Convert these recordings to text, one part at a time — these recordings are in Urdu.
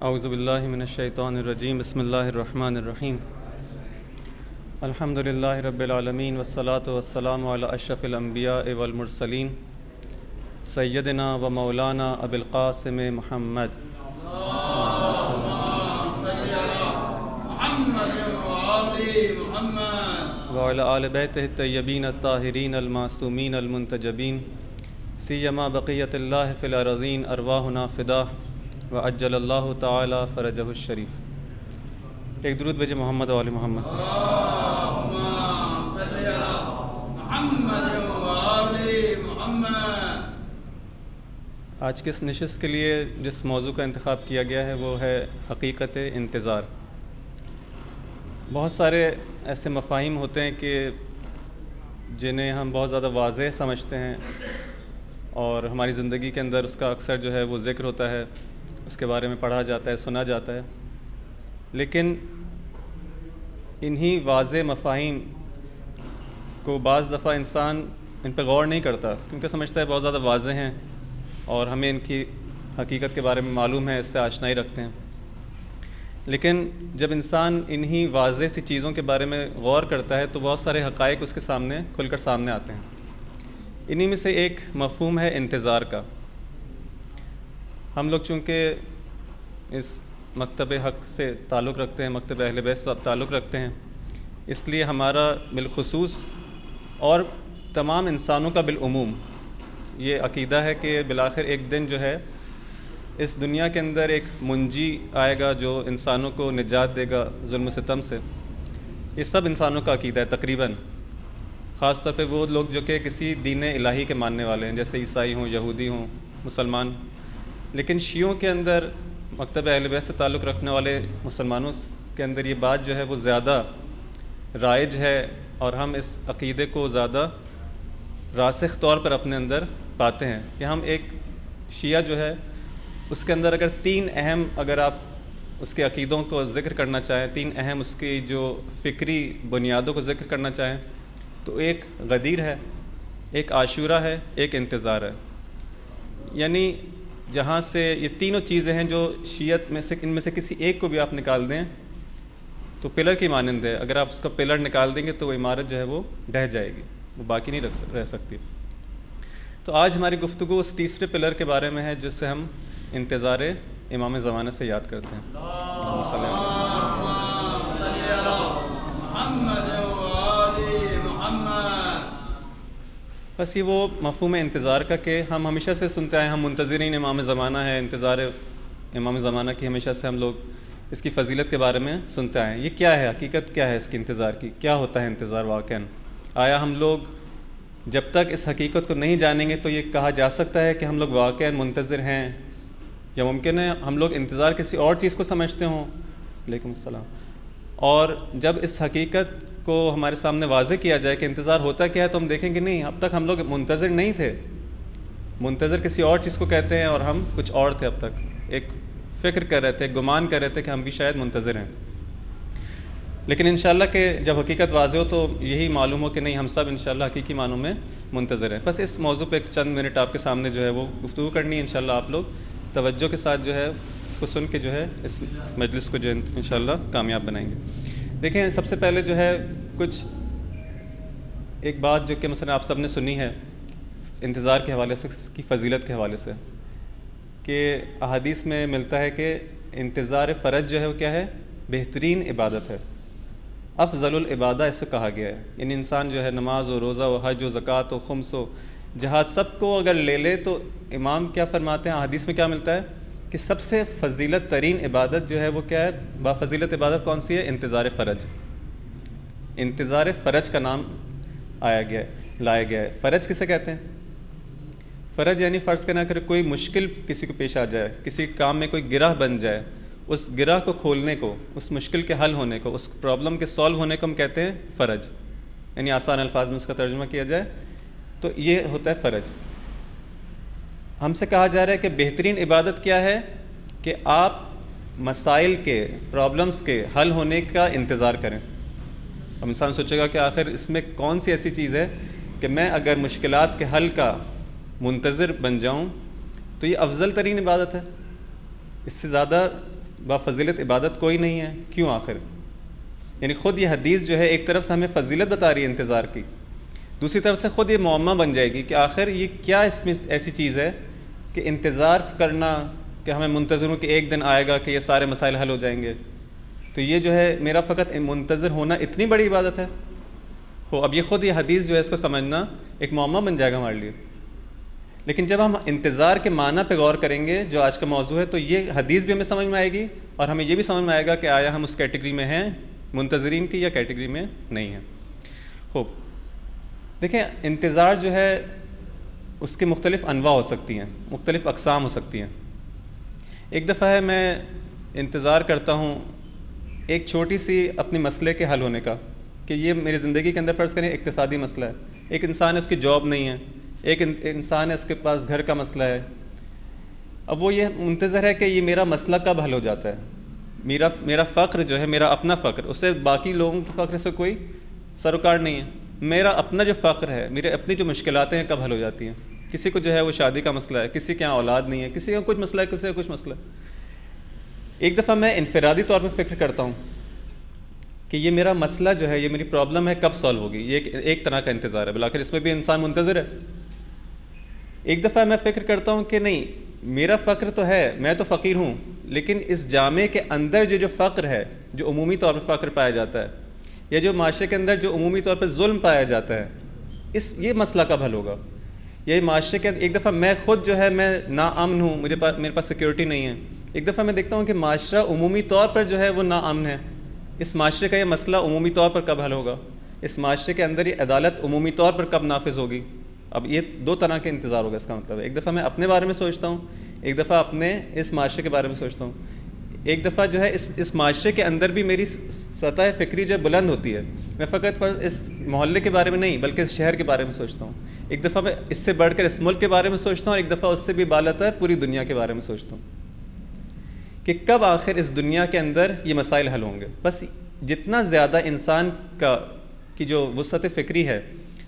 اعوذ باللہ من الشیطان الرجیم بسم اللہ الرحمن الرحیم الحمد للہ رب العالمین والصلاة والسلام علی اشرف الانبیاء والمرسلین سیدنا و مولانا ابی القاسم محمد وعلی آل بیتہ الطیبین الطاہرین المعصومین المنتجبین سیما بقیت اللہ فی الارضین ارواحنا فداہ وعجل اللہ تعالی فرجہ الشریف۔ ایک درود بھیجے محمد و آل محمد۔ آج کے اس نشست کے لیے جس موضوع کا انتخاب کیا گیا ہے وہ ہے حقیقت انتظار۔ بہت سارے ایسے مفاہیم ہوتے ہیں کہ جنہیں ہم بہت زیادہ واضح سمجھتے ہیں اور ہماری زندگی کے اندر اس کا اکثر جو ہے وہ ذکر ہوتا ہے، اس کے بارے میں پڑھا جاتا ہے، سنا جاتا ہے، لیکن انہی واضح مفاہیم کو بعض دفعہ انسان ان پہ غور نہیں کرتا کیونکہ سمجھتا ہے بہت زیادہ واضح ہیں اور ہمیں ان کی حقیقت کے بارے میں معلوم ہے، اس سے آشنائی رکھتے ہیں۔ لیکن جب انسان انہی واضح سی چیزوں کے بارے میں غور کرتا ہے تو بہت سارے حقائق اس کے سامنے کھل کر سامنے آتے ہیں۔ انہی میں سے ایک مفہوم ہے انتظار کا۔ ہم لوگ چونکہ اس مکتب حق سے تعلق رکھتے ہیں، مکتب اہل بیت سے تعلق رکھتے ہیں، اس لیے ہمارا بالخصوص اور تمام انسانوں کا بالعموم یہ عقیدہ ہے کہ بالآخر ایک دن جو ہے اس دنیا کے اندر ایک منجی آئے گا جو انسانوں کو نجات دے گا ظلم و ستم سے۔ یہ سب انسانوں کا عقیدہ ہے تقریباً، خاص طور پہ وہ لوگ جو کہ کسی دین الہی کے ماننے والے ہیں، جیسے عیسائی ہوں، یہودی ہوں، مسلمان۔ لیکن شیعوں کے اندر، مکتب اہل بیت سے تعلق رکھنے والے مسلمانوں کے اندر یہ بات جو ہے وہ زیادہ رائج ہے اور ہم اس عقیدے کو زیادہ راسخ طور پر اپنے اندر پاتے ہیں کہ ہم ایک شیعہ جو ہے اس کے اندر اگر تین اہم، اگر آپ اس کے عقیدوں کو ذکر کرنا چاہیں، تین اہم اس کی جو فکری بنیادوں کو ذکر کرنا چاہیں تو ایک غدیر ہے، ایک عاشورہ ہے، ایک انتظار ہے۔ یعنی جہاں سے یہ تینوں چیزیں ہیں جو شیعت میں سے، ان میں سے کسی ایک کو بھی آپ نکال دیں تو پلر کی مانند ہے، اگر آپ اس کا پلر نکال دیں گے تو وہ عمارت جو ہے وہ ڈھہ جائے گی، وہ باقی نہیں رہ سکتی۔ تو آج ہماری گفتگو اس تیسرے پلر کے بارے میں ہے جس سے ہم انتظار امام زمانہ سے یاد کرتے ہیں۔ بس یہ وہ مفہوم انتظار کا کہ ہم ہمیشہ سے سنتے آئے، ہم منتظرین امام زمانہ ہے، انتظار امام زمانہ کی ہمیشہ سے ہم لوگ اس کی فضیلت کے بارے میں سنتے آئے ہیں۔ یہ کیا ہے، حقیقت کیا ہے اس کی انتظار کی، کیا ہوتا ہے انتظار واقعاً؟ آیا ہم لوگ جب تک اس حقیقت کو نہیں جانیں گے تو یہ کہا جا سکتا ہے کہ ہم لوگ واقعاً منتظر ہیں، یا ممکن ہے ہم لوگ انتظار کسی اور چیز کو سمجھتے ہوں؟ علیکم السلام۔ اور جب اس حقیقت کو ہمارے سامنے واضح کیا جائے کہ انتظار ہوتا کیا ہے تو ہم دیکھیں گے نہیں، اب تک ہم لوگ منتظر نہیں تھے، منتظر کسی اور چیز کو کہتے ہیں اور ہم کچھ اور تھے، اب تک ایک فکر کر رہے تھے، ایک گمان کر رہے تھے کہ ہم بھی شاید منتظر ہیں۔ لیکن انشاءاللہ کہ جب حقیقت واضح ہو تو یہی معلوم ہو کہ نہیں، ہم سب انشاءاللہ حقیقی معنوں میں منتظر ہیں۔ بس اس موضوع پہ ایک چند منٹ آپ کے سامنے جو ہے وہ گفتگو کرنی ہے، انشاءاللہ آپ لوگ توجہ کے ساتھ جو ہے اس کو سن کے جو ہے اس مجلس کو جو ہے انشاءاللہ کامیاب بنائیں گے۔ دیکھیں، سب سے پہلے جو ہے کچھ ایک بات جو کہ مثلا آپ سب نے سنی ہے انتظار کے حوالے سے، اس کی فضیلت کے حوالے سے، کہ احادیث میں ملتا ہے کہ انتظار فرج جو ہے وہ کیا ہے، بہترین عبادت ہے، افضل العبادہ اسے کہا گیا ہے۔ یعنی انسان جو ہے نماز و روزہ و حج و زکوٰۃ و خمس و جہاد سب کو اگر لے لے تو امام کیا فرماتے ہیں، احادیث میں کیا ملتا ہے کہ سب سے فضیلت ترین عبادت جو ہے وہ کیا ہے، بافضیلت عبادت کون سی ہے؟ انتظار فرج۔ انتظار فرج کا نام لایا گیا ہے۔ فرج کسے کہتے ہیں؟ فرج یعنی فرض کرنا کہ کوئی مشکل کسی کو پیش آ جائے، کسی کام میں کوئی گرہ بن جائے، اس گرہ کو کھولنے کو، اس مشکل کے حل ہونے کو، اس پرابلم کے سالو ہونے کو ہم کہتے ہیں فرج۔ یعنی آسان الفاظ میں اس کا ترجمہ کیا جائے تو یہ ہوتا ہے فرج۔ ہم سے کہا جا رہا ہے کہ بہترین عبادت کیا ہے کہ آپ مسائل کے، پرابلمز کے حل ہونے کا انتظار کریں۔ اب انسان سوچے گا کہ آخر اس میں کون سی ایسی چیز ہے کہ میں اگر مشکلات کے حل کا منتظر بن جاؤں تو یہ افضل ترین عبادت ہے، اس سے زیادہ بافضیلت عبادت کوئی نہیں ہے، کیوں آخر؟ یعنی خود یہ حدیث جو ہے ایک طرف سے ہمیں فضیلت بتا رہی ہے انتظار کی، دوسری طرف سے خود یہ معمہ بن جائے گی کہ آخر یہ کیا اس میں ایسی چیز ہے کہ انتظار کرنا، کہ ہمیں منتظر ہوں کہ ایک دن آئے گا کہ یہ سارے مسائل حل ہو جائیں گے، تو یہ جو ہے میرا فقط منتظر ہونا اتنی بڑی عبادت ہے؟ اب یہ خود یہ حدیث جو ہے اس کو سمجھنا ایک معمہ بن جائے گا ہمارے لیے۔ لیکن جب ہم انتظار کے معنی پہ غور کریں گے جو آج کا موضوع ہے، تو یہ حدیث بھی ہمیں سمجھ میں آئے گی، اور ہمیں یہ بھی سمجھ میں آئے گا کہ آیا ہم اس کیٹیگری میں ہیں منتظرین کی یا کیٹیگری میں نہیں ہیں۔ خوب دیکھیں، انتظار جو ہے اس کے مختلف انواع ہو سکتی ہیں، مختلف اقسام ہو سکتی ہیں۔ ایک دفعہ ہے میں انتظار کرتا ہوں ایک چھوٹی سی اپنی مسئلے کے حل ہونے کا، کہ یہ میری زندگی کے اندر فرض کریں اقتصادی مسئلہ ہے، ایک انسان ہے اس کی جاب نہیں ہے، ایک انسان ہے اس کے پاس گھر کا مسئلہ ہے۔ اب وہ یہ منتظر ہے کہ یہ میرا مسئلہ کب حل ہو جاتا ہے، میرا فقر جو ہے، میرا اپنا فقر، اس سے باقی لوگوں کے فقر سے کوئی سروکار نہیں ہے، میرا اپنا جو فقر ہے، میرے اپنی جو مشکلاتیں ہیں کب حل ہو جاتی ہیں۔ کسی کو جو ہے وہ شادی کا مسئلہ ہے، کسی کے یہاں اولاد نہیں ہے، کسی کا کچھ مسئلہ ہے، کسی کا کچھ مسئلہ ہے۔ ایک دفعہ میں انفرادی طور پہ فکر کرتا ہوں کہ یہ میرا مسئلہ جو ہے، یہ میری پرابلم ہے، کب سالو ہوگی۔ یہ ایک طرح کا انتظار ہے، بلاخر اس میں بھی انسان منتظر ہے۔ ایک دفعہ میں فکر کرتا ہوں کہ نہیں، میرا فقر تو ہے، میں تو فقیر ہوں، لیکن اس جامع کے اندر جو فقر ہے، جو عمومی طور پہ فقر پایا جاتا ہے، یا جو معاشرے کے اندر جو عمومی طور پہ ظلم پایا جاتا ہے، یہ مسئلہ کب حل ہوگا؟ یہ معاشرے کے ایک دفعہ میں خود جو ہے میں ناامن ہوں، میرے پاس سیکیورٹی نہیں ہے، ایک دفعہ میں دیکھتا ہوں کہ معاشرہ عمومی طور پر جو ہے وہ ناامن ہے، اس معاشرے کا یہ مسئلہ عمومی طور پر کب حل ہوگا؟ اس معاشرے کے اندر یہ عدالت عمومی طور پر کب نافذ ہوگی؟ اب یہ دو طرح کے انتظار ہوگا، اس کا مطلب ہے ایک دفعہ میں اپنے بارے میں سوچتا ہوں، ایک دفعہ اپنے اس معاشرے کے بارے میں سوچتا ہوں، ایک دفعہ جو ہے اس معاشرے کے اندر بھی میری سطح فکری جو بلند ہوتی ہے، میں فقط اس محلے کے بارے میں نہیں بلکہ اس شہر کے بارے میں سوچتا ہوں، ایک دفعہ میں اس سے بڑھ کر اس ملک کے بارے میں سوچتا ہوں، ایک دفعہ اس سے بھی بالاتر پوری دنیا کے بارے میں سوچتا ہوں کہ کب آخر اس دنیا کے اندر یہ مسائل حل ہوں گے۔ بس جتنا زیادہ انسان کی جو وسعت فکری ہے،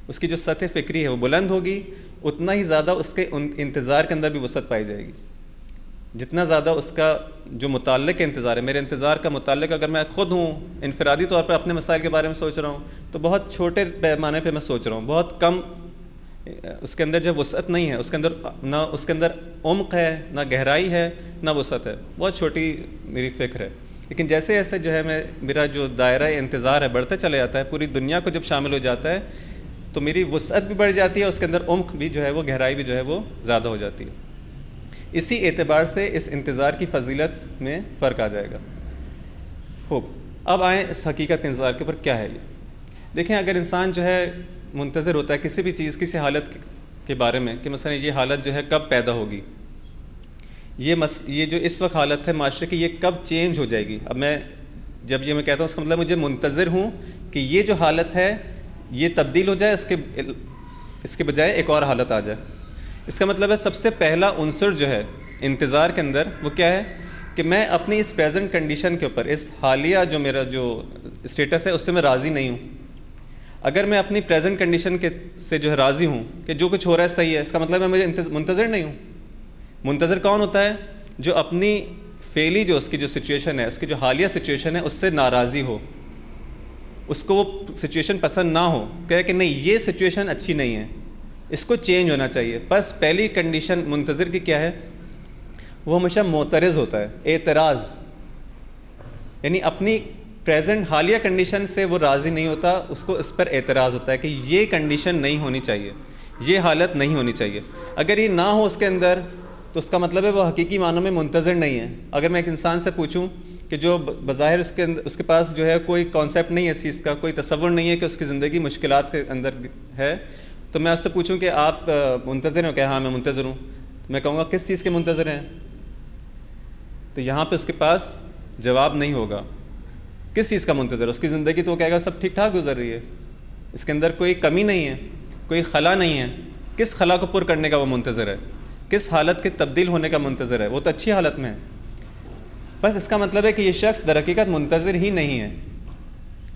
اس کی جو سطح فکری ہے وہ بلند ہوگی، اتنا ہی زیادہ اس کے انتظار کے اندر بھی وسعت پائی جائے گی۔ جتنا زیادہ اس کا جو متعلق انتظار ہے، میرے انتظار کا متعلق اگر میں خود ہوں، انفرادی طور پر اپنے مسائل کے بارے میں سوچ رہا ہوں، تو بہت چھوٹے پیمانے پہ میں سوچ رہا ہوں، بہت کم، اس کے اندر جو وسعت نہیں ہے، اس کے اندر نہ اس کے اندر عمق ہے، نہ گہرائی ہے، نہ وسعت ہے، بہت چھوٹی میری فکر ہے۔ لیکن جیسے جیسے جو ہے میرا جو دائرہ انتظار ہے بڑھتا چلا جاتا ہے، پوری دنیا کو جب شامل ہو جاتا ہے، تو میری وسعت بھی بڑھ جاتی ہے، اس کے اندر عمق بھی جو ہے وہ گہرائی بھی جو ہے وہ زیادہ ہو جاتی ہے۔ اسی اعتبار سے اس انتظار کی فضیلت میں فرق آ جائے گا۔ خوب، اب آئیں اس حقیقت انتظار کے اوپر کیا ہے یہ۔ دیکھیں، اگر انسان جو ہے منتظر ہوتا ہے کسی بھی چیز، کسی حالت کے بارے میں، کہ مثلا یہ حالت جو ہے کب پیدا ہوگی، یہ جو اس وقت حالت ہے معاشرے کی، یہ کب چینج ہو جائے گی۔ اب میں میں کہتا ہوں، اس کا مطلب مجھے منتظر ہوں کہ یہ جو حالت ہے یہ تبدیل ہو جائے، اس کے بجائے ایک اور حالت آ جائے۔ اس کا مطلب ہے سب سے پہلا عنصر جو ہے انتظار کے اندر وہ کیا ہے کہ میں اپنی اس پریزنٹ کنڈیشن کے اوپر، اس حالیہ جو میرا جو اسٹیٹس ہے اس سے میں راضی نہیں ہوں۔ اگر میں اپنی پریزنٹ کنڈیشن سے جو ہے راضی ہوں کہ جو کچھ ہو رہا ہے صحیح ہے، اس کا مطلب ہے مجھے منتظر نہیں ہوں۔ منتظر کون ہوتا ہے؟ جو اپنی فعلی جو اس کی جو سچویشن ہے، اس کی جو حالیہ سچویشن ہے، اس سے ناراضی ہو، اس کو وہ سچویشن پسند نہ ہو، کہے کہ نہیں یہ سچویشن اچھی نہیں ہے، اس کو چینج ہونا چاہیے۔ بس پہلی کنڈیشن منتظر کی کیا ہے؟ وہ ہمیشہ معترض ہوتا ہے، اعتراض، یعنی اپنی پریزنٹ حالیہ کنڈیشن سے وہ راضی نہیں ہوتا، اس کو اس پر اعتراض ہوتا ہے کہ یہ کنڈیشن نہیں ہونی چاہیے، یہ حالت نہیں ہونی چاہیے۔ اگر یہ نہ ہو اس کے اندر، تو اس کا مطلب ہے وہ حقیقی معنوں میں منتظر نہیں ہے۔ اگر میں ایک انسان سے پوچھوں کہ جو بظاہر اس کے پاس جو ہے کوئی کانسیپٹ نہیں ہے اس چیز کا، کوئی تصور نہیں ہے کہ اس کی زندگی مشکلات کے اندر ہے، تو میں اس سے پوچھوں کہ آپ منتظر ہیں؟ کہ ہاں میں منتظر ہوں، میں کہوں گا کس چیز کے منتظر ہیں؟ تو یہاں پہ اس کے پاس جواب نہیں ہوگا۔ کس چیز کا منتظر؟ اس کی زندگی تو وہ کہے گا سب ٹھیک ٹھاک گزر رہی ہے، اس کے اندر کوئی کمی نہیں ہے، کوئی خلا نہیں ہے۔ کس خلا کو پر کرنے کا وہ منتظر ہے؟ کس حالت کے تبدیل ہونے کا منتظر ہے؟ وہ تو اچھی حالت میں ہے۔ بس اس کا مطلب ہے کہ یہ شخص در حقیقت منتظر ہی نہیں ہے۔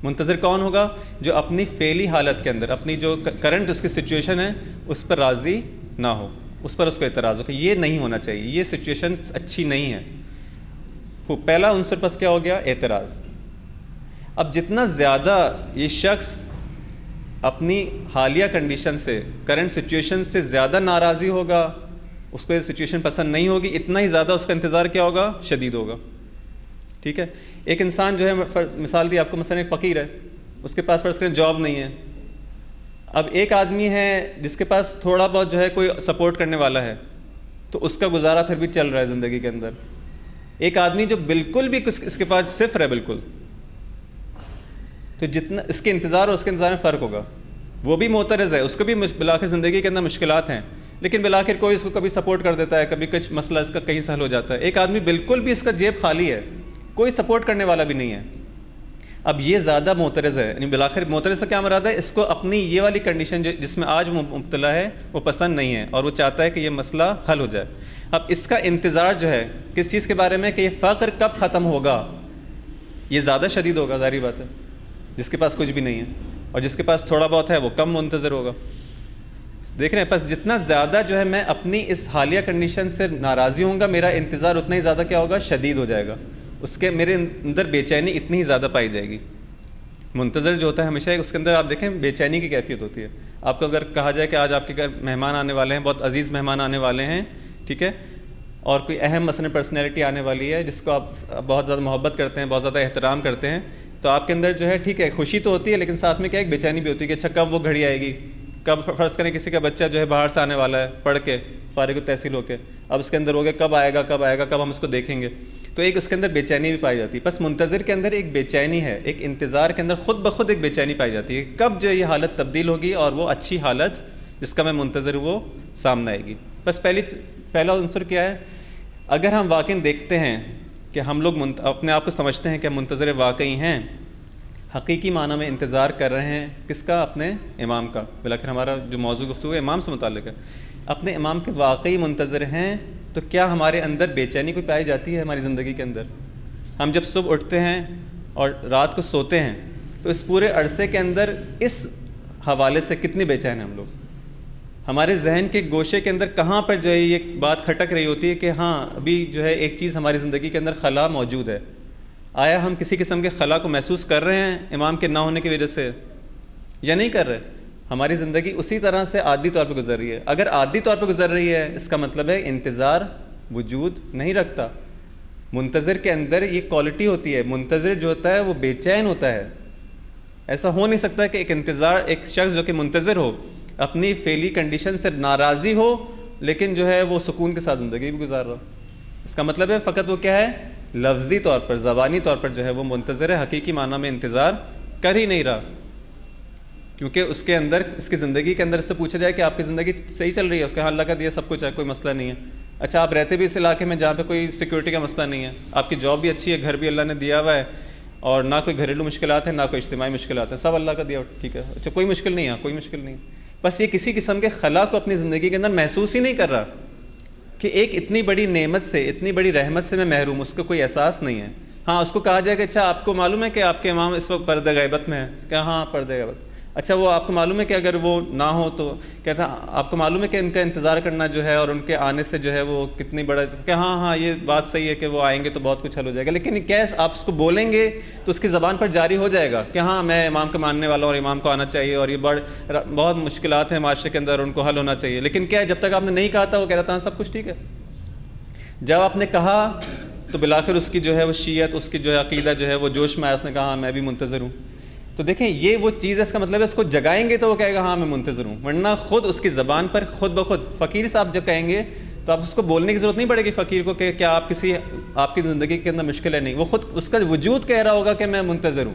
منتظر کون ہوگا؟ جو اپنی فعلی حالت کے اندر، اپنی جو کرنٹ اس کی سچویشن ہے اس پر راضی نہ ہو، اس پر اس کو اعتراض ہو کہ یہ نہیں ہونا چاہیے، یہ سچویشن اچھی نہیں ہے۔ خوب، پہلا عنصر پس کیا ہو گیا؟ اعتراض۔ اب جتنا زیادہ یہ شخص اپنی حالیہ کنڈیشن سے، کرنٹ سچویشن سے زیادہ ناراضی ہوگا، اس کو یہ سچویشن پسند نہیں ہوگی، اتنا ہی زیادہ اس کا انتظار کیا ہوگا؟ شدید ہوگا۔ ٹھیک ہے، ایک انسان جو ہے، مثال دی آپ کو، مثلا ایک فقیر ہے، اس کے پاس فرض کریں جاب نہیں ہے۔ اب ایک آدمی ہے جس کے پاس تھوڑا بہت جو ہے کوئی سپورٹ کرنے والا ہے، تو اس کا گزارا پھر بھی چل رہا ہے زندگی کے اندر۔ ایک آدمی جو بالکل بھی اس کے پاس صفر ہے بالکل، تو جتنا اس کے انتظار اور اس کے انتظار میں فرق ہوگا۔ وہ بھی معترض ہے، اس کو بھی بالآخر زندگی کے اندر مشکلات ہیں، لیکن بالآخر کوئی اس کو کبھی سپورٹ کر دیتا ہے، کبھی کچھ مسئلہ اس کا کہیں سے حل ہو جاتا ہے۔ ایک آدمی بالکل بھی اس کا جیب خالی ہے، کوئی سپورٹ کرنے والا بھی نہیں ہے۔ اب یہ زیادہ معترض ہے، یعنی بالآخر معترض سے کیا مراد ہے؟ اس کو اپنی یہ والی کنڈیشن جس میں آج وہ مبتلا ہے وہ پسند نہیں ہے، اور وہ چاہتا ہے کہ یہ مسئلہ حل ہو جائے۔ اب اس کا انتظار جو ہے کس چیز کے بارے میں؟ کہ یہ فقر کب ختم ہوگا، یہ زیادہ شدید ہوگا، ظاہری بات ہے۔ جس کے پاس کچھ بھی نہیں ہے اور جس کے پاس تھوڑا بہت ہے وہ کم منتظر ہوگا۔ دیکھ رہے ہیں، پس جتنا زیادہ جو ہے میں اپنی اس حالیہ کنڈیشن سے ناراضی ہوں گا، میرا انتظار اتنا ہی زیادہ کیا ہوگا؟ شدید ہو جائے گا۔ اس کے میرے اندر بے چینی اتنی ہی زیادہ پائی جائے گی۔ منتظر جو ہوتا ہے ہمیشہ اس کے اندر آپ دیکھیں بے چینی کی کیفیت ہوتی ہے۔ آپ کو اگر کہا جائے کہ آج آپ کے گھر مہمان آنے والے ہیں، بہت عزیز مہمان آنے والے ہیں، ٹھیک ہے، اور کوئی اہم مثلا پرسنالٹی آنے والی ہے جس کو آپ بہت زیادہ محبت کرتے ہیں، بہت زیادہ احترام کرتے ہیں، تو آپ کے اندر جو ہے ٹھیک ہے خوشی تو ہوتی ہے، لیکن ساتھ میں کیا ایک بے چینی بھی ہوتی ہے کہ اچھا کب وہ گھڑی آئے گی، کب فرض کریں کسی کا بچہ جو ہے باہر سے آنے والا ہے پڑھ کے، فارغ التحصیل ہو کے، اب اس کے اندر ہو گیا کب آئے گا کب آئے گا، کب ہم اس کو دیکھیں گے، تو ایک اس کے اندر بے چینی بھی پائی جاتی ہے۔ بس منتظر کے اندر ایک بے چینی ہے، ایک انتظار کے اندر خود بخود ایک بے چینی پائی جاتی ہے، کب جو یہ حالت تبدیل ہوگی اور وہ اچھی حالت جس کا میں منتظر ہوں وہ سامنے آئے گی۔ بس پہلا عنصر کیا ہے؟ اگر ہم واقعی دیکھتے ہیں کہ ہم لوگ اپنے آپ کو سمجھتے ہیں کہ ہم منتظر واقعی ہیں، حقیقی معنی میں انتظار کر رہے ہیں، کس کا؟ اپنے امام کا۔ بلاخر ہمارا جو موضوع گفتگو ہے امام سے متعلق ہے، اپنے امام کے واقعی منتظر ہیں، تو کیا ہمارے اندر بے چینی کوئی پائی جاتی ہے ہماری زندگی کے اندر؟ ہم جب صبح اٹھتے ہیں اور رات کو سوتے ہیں تو اس پورے عرصے کے اندر اس حوالے سے کتنی بے چین ہیں ہم لوگ؟ ہمارے ذہن کے گوشے کے اندر کہاں پر جو ہے یہ بات کھٹک رہی ہوتی ہے کہ ہاں ابھی جو ہے ایک چیز ہماری زندگی کے اندر خلا موجود ہے۔ آیا ہم کسی قسم کے خلا کو محسوس کر رہے ہیں امام کے نہ ہونے کی وجہ سے یا نہیں کر رہے؟ ہماری زندگی اسی طرح سے عادی طور پہ گزر رہی ہے۔ اگر عادی طور پہ گزر رہی ہے اس کا مطلب ہے انتظار وجود نہیں رکھتا۔ منتظر کے اندر یہ کوالٹی ہوتی ہے، منتظر جو ہوتا ہے وہ بے چین ہوتا ہے۔ ایسا ہو نہیں سکتا کہ ایک شخص جو کہ منتظر ہو، اپنی فعلی کنڈیشن سے ناراضی ہو، لیکن جو ہے وہ سکون کے ساتھ زندگی بھی گزار رہا ہو۔ اس کا مطلب ہے فقط وہ کیا ہے؟ لفظی طور پر، زبانی طور پر جو ہے وہ منتظر ہے، حقیقی معنی میں انتظار کر ہی نہیں رہا، کیونکہ اس کے اندر، اس کی زندگی کے اندر سے پوچھا جائے کہ آپ کی زندگی صحیح چل رہی ہے، اس کے ہاں اللہ کا دیا سب کچھ ہے، کوئی مسئلہ نہیں ہے۔ اچھا آپ رہتے بھی اس علاقے میں جہاں پہ کوئی سیکورٹی کا مسئلہ نہیں ہے، آپ کی جاب بھی اچھی ہے، گھر بھی اللہ نے دیا ہوا ہے، اور نہ کوئی گھریلو مشکلات ہیں نہ کوئی اجتماعی مشکلات ہیں، سب اللہ کا دیا، ٹھیک ہے، اچھا کوئی مشکل نہیں ہے، کوئی مشکل نہیں ہے۔ بس یہ کسی قسم کے خلا کو اپنی زندگی کے اندر محسوس ہی نہیں کر رہا کہ ایک اتنی بڑی نعمت سے، اتنی بڑی رحمت سے میں محروم ہوں، اس کو کوئی احساس نہیں ہے۔ ہاں اس کو کہا جائے کہ اچھا آپ کو معلوم ہے کہ آپ کے امام اس وقت پردہ غیبت میں ہے، کہ ہاں پردہ غیبت، اچھا وہ آپ کو معلوم ہے کہ اگر وہ نہ ہو تو کہتا آپ کو معلوم ہے کہ ان کا انتظار کرنا جو ہے اور ان کے آنے سے جو ہے وہ کتنی بڑا، کہ ہاں یہ بات صحیح ہے کہ وہ آئیں گے تو بہت کچھ حل ہو جائے گا، لیکن کیا آپ اس کو بولیں گے تو اس کی زبان پر جاری ہو جائے گا کہ ہاں میں امام کا ماننے والا ہوں اور امام کو آنا چاہیے، اور یہ بہت مشکلات ہیں معاشرے کے اندر، ان کو حل ہونا چاہیے، لیکن کیا جب تک آپ نے نہیں کہا تھا وہ کہہ رہا تھا سب کچھ ٹھیک ہے۔ جب آپ نے کہا تو بالآخر اس کی جو ہے وہ شیعت، اس کی جو ہے عقیدہ جو ہے وہ جوش میں آیا، اس نے کہا ہاں میں بھی منتظر ہوں۔ تو دیکھیں یہ وہ چیز ہے، اس کا مطلب ہے اس کو جگائیں گے تو وہ کہے گا ہاں میں منتظر ہوں، ورنہ خود اس کی زبان پر خود بخود فقیر صاحب جب کہیں گے تو آپ اس کو بولنے کی ضرورت نہیں پڑے گی فقیر کو کہ کیا آپ کی زندگی کے اندر مشکل ہے، نہیں، وہ خود اس کا وجود کہہ رہا ہوگا کہ میں منتظر ہوں۔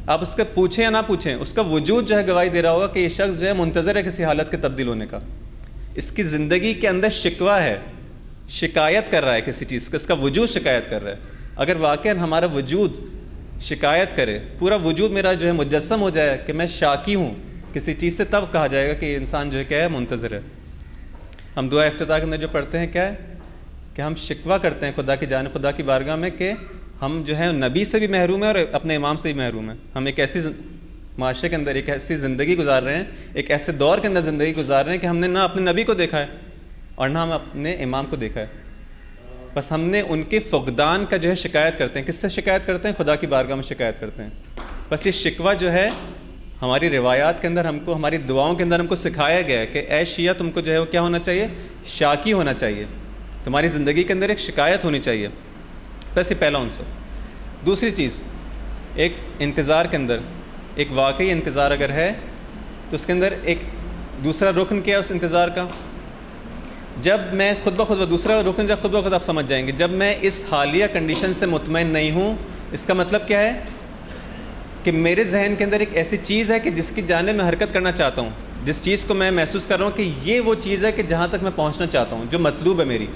آپ اس کو پوچھیں یا نہ پوچھیں، اس کا وجود جو ہے گواہی دے رہا ہوگا کہ یہ شخص جو ہے منتظر ہے کسی حالت کے تبدیل ہونے کا، اس کی زندگی کے اندر شکوہ ہے، شکایت کر رہا ہے کسی چیز کا، اس کا وجود شکایت کر رہا ہے۔ اگر واقعاً ہمارا وجود شکایت کرے، پورا وجود میرا جو ہے مجسم ہو جائے کہ میں شاکی ہوں کسی چیز سے، تب کہا جائے گا کہ یہ انسان جو ہے کیا ہے؟ منتظر ہے۔ ہم دعا افتتاح کے اندر جو پڑھتے ہیں کیا ہے کہ ہم شکوہ کرتے ہیں خدا کی جانب، خدا کی بارگاہ میں، کہ ہم جو ہے نبی سے بھی محروم ہیں اور اپنے امام سے بھی محروم ہیں۔ ہم ایک ایسی معاشرے کے اندر ایک ایسی زندگی گزار رہے ہیں، ایک ایسے دور کے اندر زندگی گزار رہے ہیں کہ ہم نے نہ اپنے نبی کو دیکھا ہے اور نہ ہم اپنے امام کو دیکھا ہے۔ بس ہم نے ان کے فقدان کا جو ہے شکایت کرتے ہیں. کس سے شکایت کرتے ہیں؟ خدا کی بارگاہ میں شکایت کرتے ہیں. بس یہ شکوہ جو ہے ہماری روایات کے اندر ہم کو، ہماری دعاؤں کے اندر ہم کو سکھایا گیا ہے کہ اے شیعہ تم کو جو ہے وہ کیا ہونا چاہیے؟ شاکی ہونا چاہیے. تمہاری زندگی کے اندر ایک شکایت ہونی چاہیے. بس یہ پہلا عنصر. دوسری چیز، ایک انتظار کے اندر ایک واقعی انتظار اگر ہے تو اس کے اندر ایک دوسرا رکن کیا ہے اس انتظار کا؟ جب میں خود بخود، دوسرا رکن جب خود بخود آپ سمجھ جائیں گے، جب میں اس حالیہ کنڈیشن سے مطمئن نہیں ہوں، اس کا مطلب کیا ہے؟ کہ میرے ذہن کے اندر ایک ایسی چیز ہے کہ جس کی جانب میں حرکت کرنا چاہتا ہوں، جس چیز کو میں محسوس کر رہا ہوں کہ یہ وہ چیز ہے کہ جہاں تک میں پہنچنا چاہتا ہوں، جو مطلوب ہے میری،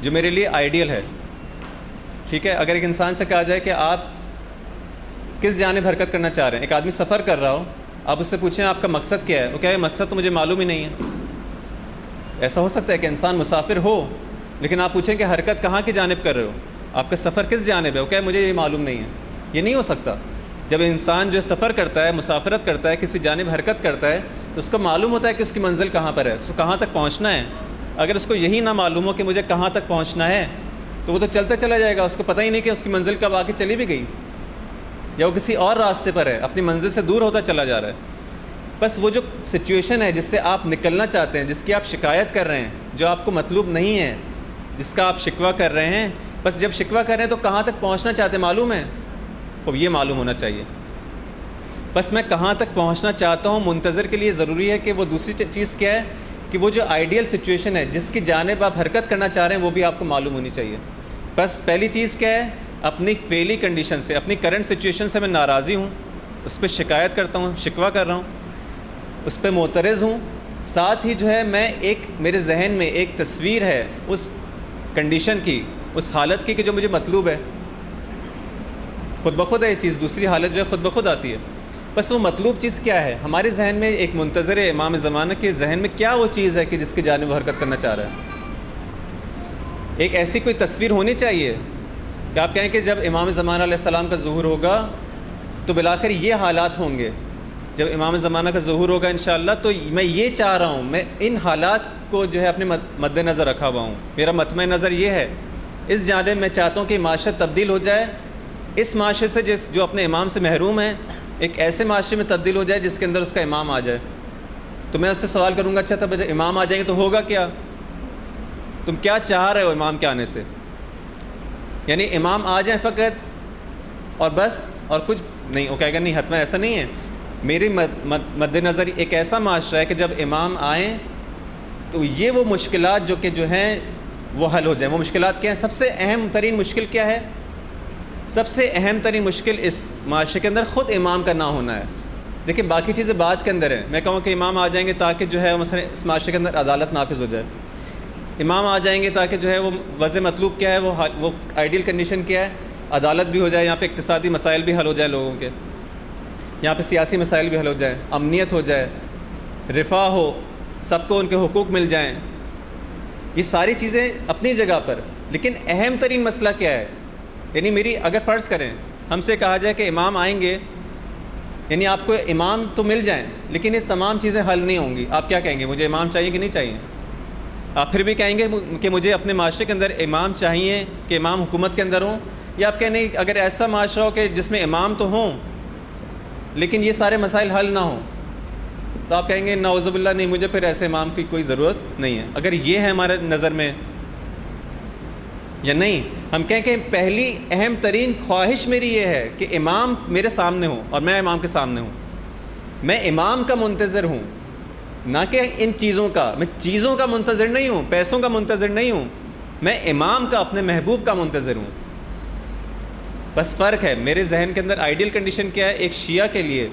جو میرے لیے آئیڈیل ہے. ٹھیک ہے، اگر ایک انسان سے کہا جائے کہ آپ کس جانب حرکت کرنا چاہ رہے ہیں، ایک آدمی سفر کر رہا ہو، آپ اس سے پوچھیں آپ کا مقصد کیا ہے، وہ کہے مقصد تو مجھے معلوم ہی نہیں ہے. ایسا ہو سکتا ہے کہ انسان مسافر ہو لیکن آپ پوچھیں کہ حرکت کہاں کی جانب کر رہے ہو، آپ کا سفر کس جانب ہے، وہ کہے مجھے یہ معلوم نہیں ہے. یہ نہیں ہو سکتا. جب انسان جو سفر کرتا ہے، مسافرت کرتا ہے، کسی جانب حرکت کرتا ہے، تو اس کو معلوم ہوتا ہے کہ اس کی منزل کہاں پر ہے، اس کو کہاں تک پہنچنا ہے. اگر اس کو یہی نہ معلوم ہو کہ مجھے کہاں تک پہنچنا ہے تو وہ تو چلتا چلا جائے گا، اس کو پتہ ہی نہیں کہ اس کی منزل کب آ کے چلی بھی گئی، یا وہ کسی اور راستے پر ہے، اپنی منزل سے دور ہوتا چلا جا رہا ہے. بس وہ جو سچویشن ہے جس سے آپ نکلنا چاہتے ہیں، جس کی آپ شکایت کر رہے ہیں، جو آپ کو مطلوب نہیں ہے، جس کا آپ شکوہ کر رہے ہیں، بس جب شکوہ کر رہے ہیں تو کہاں تک پہنچنا چاہتے ہیں معلوم ہے؟ تو یہ معلوم ہونا چاہیے. بس میں کہاں تک پہنچنا چاہتا ہوں، منتظر کے لیے ضروری ہے کہ وہ دوسری چیز کیا ہے کہ وہ جو آئیڈیل سچویشن ہے جس کی جانب آپ حرکت کرنا چاہ رہے ہیں وہ بھی آپ کو معلوم ہونی چاہیے. بس پہلی چیز کیا ہے؟ اپنی فعلی کنڈیشن سے، اپنی کرنٹ سچویشن سے میں ناراضی ہوں، اس پہ شکایت کرتا ہوں، شکوہ کر رہا ہوں، اس پہ معترض ہوں. ساتھ ہی جو ہے میں میرے ذہن میں ایک تصویر ہے اس کنڈیشن کی، اس حالت کی کہ جو مجھے مطلوب ہے. خود بخود ہے یہ چیز، دوسری حالت جو ہے خود بخود آتی ہے. بس وہ مطلوب چیز کیا ہے؟ ہمارے ذہن میں ایک منتظر امام زمانہ کے ذہن میں کیا وہ چیز ہے کہ جس کی جانب وہ حرکت کرنا چاہ رہا ہے؟ ایک ایسی کوئی تصویر ہونی چاہیے کہ آپ کہیں کہ جب امام زمانہ علیہ السلام کا ظہور ہوگا تو بالآخر یہ حالات ہوں گے. جب امام زمانہ کا ظہور ہوگا انشاءاللہ تو میں یہ چاہ رہا ہوں، میں ان حالات کو جو ہے اپنے مد نظر رکھا ہوا ہوں. میرا مطمع نظر یہ ہے، اس جانب میں چاہتا ہوں کہ معاشرت تبدیل ہو جائے، اس معاشرے سے جو اپنے امام سے محروم ہے ایک ایسے معاشرے میں تبدیل ہو جائے جس کے اندر اس کا امام آ جائے. تو میں اس سے سوال کروں گا، اچھا تب جب امام آ جائیں گے تو ہوگا کیا؟ تم کیا چاہ رہے ہو امام کے آنے سے؟ یعنی امام آ جائیں فقط اور بس، اور کچھ نہیں؟ وہ کہے گا نہیں حتما ایسا نہیں ہے. میری مد نظر ایک ایسا معاشرہ ہے کہ جب امام آئیں تو یہ وہ مشکلات جو ہیں وہ حل ہو جائیں. وہ مشکلات کیا ہیں؟ سب سے اہم ترین مشکل کیا ہے؟ سب سے اہم ترین مشکل اس معاشرے کے اندر خود امام کا نہ ہونا ہے. دیکھیں باقی چیزیں بعد کے اندر ہیں. میں کہوں کہ امام آ جائیں گے تاکہ جو ہے مثلا اس معاشرے کے اندر عدالت نافذ ہو جائے، امام آ جائیں گے تاکہ جو ہے وہ وضع مطلوب کیا ہے، وہ آئیڈیل کنڈیشن کیا ہے، عدالت بھی ہو جائے، یہاں پہ اقتصادی مسائل بھی حل ہو جائیں لوگوں کے، یہاں پہ سیاسی مسائل بھی حل ہو جائیں، امنیت ہو جائے، رفاہ ہو، سب کو ان کے حقوق مل جائیں. یہ ساری چیزیں اپنی جگہ پر، لیکن اہم ترین مسئلہ کیا ہے؟ یعنی میری اگر فرض کریں ہم سے کہا جائے کہ امام آئیں گے، یعنی آپ کو امام تو مل جائیں لیکن یہ تمام چیزیں حل نہیں ہوں گی، آپ کیا کہیں گے؟ مجھے امام چاہیے کہ نہیں چاہیے؟ آپ پھر بھی کہیں گے کہ مجھے اپنے معاشرے کے اندر امام چاہیے کہ امام حکومت کے اندر ہوں، یا آپ کہیں نہیں اگر ایسا معاشرہ ہو کہ جس میں امام تو ہوں لیکن یہ سارے مسائل حل نہ ہوں تو آپ کہیں گے نعوذ باللہ نہیں، مجھے پھر ایسے امام کی کوئی ضرورت نہیں ہے. اگر یہ ہے ہمارے نظر میں یا نہیں، ہم کہیں کہ پہلی اہم ترین خواہش میری یہ ہے کہ امام میرے سامنے ہوں اور میں امام کے سامنے ہوں. میں امام کا منتظر ہوں، نہ کہ ان چیزوں کا. میں چیزوں کا منتظر نہیں ہوں، پیسوں کا منتظر نہیں ہوں، میں امام کا، اپنے محبوب کا منتظر ہوں. بس فرق ہے میرے ذہن کے اندر. آئیڈیل کنڈیشن کیا ہے؟ ایک شیعہ کے لیے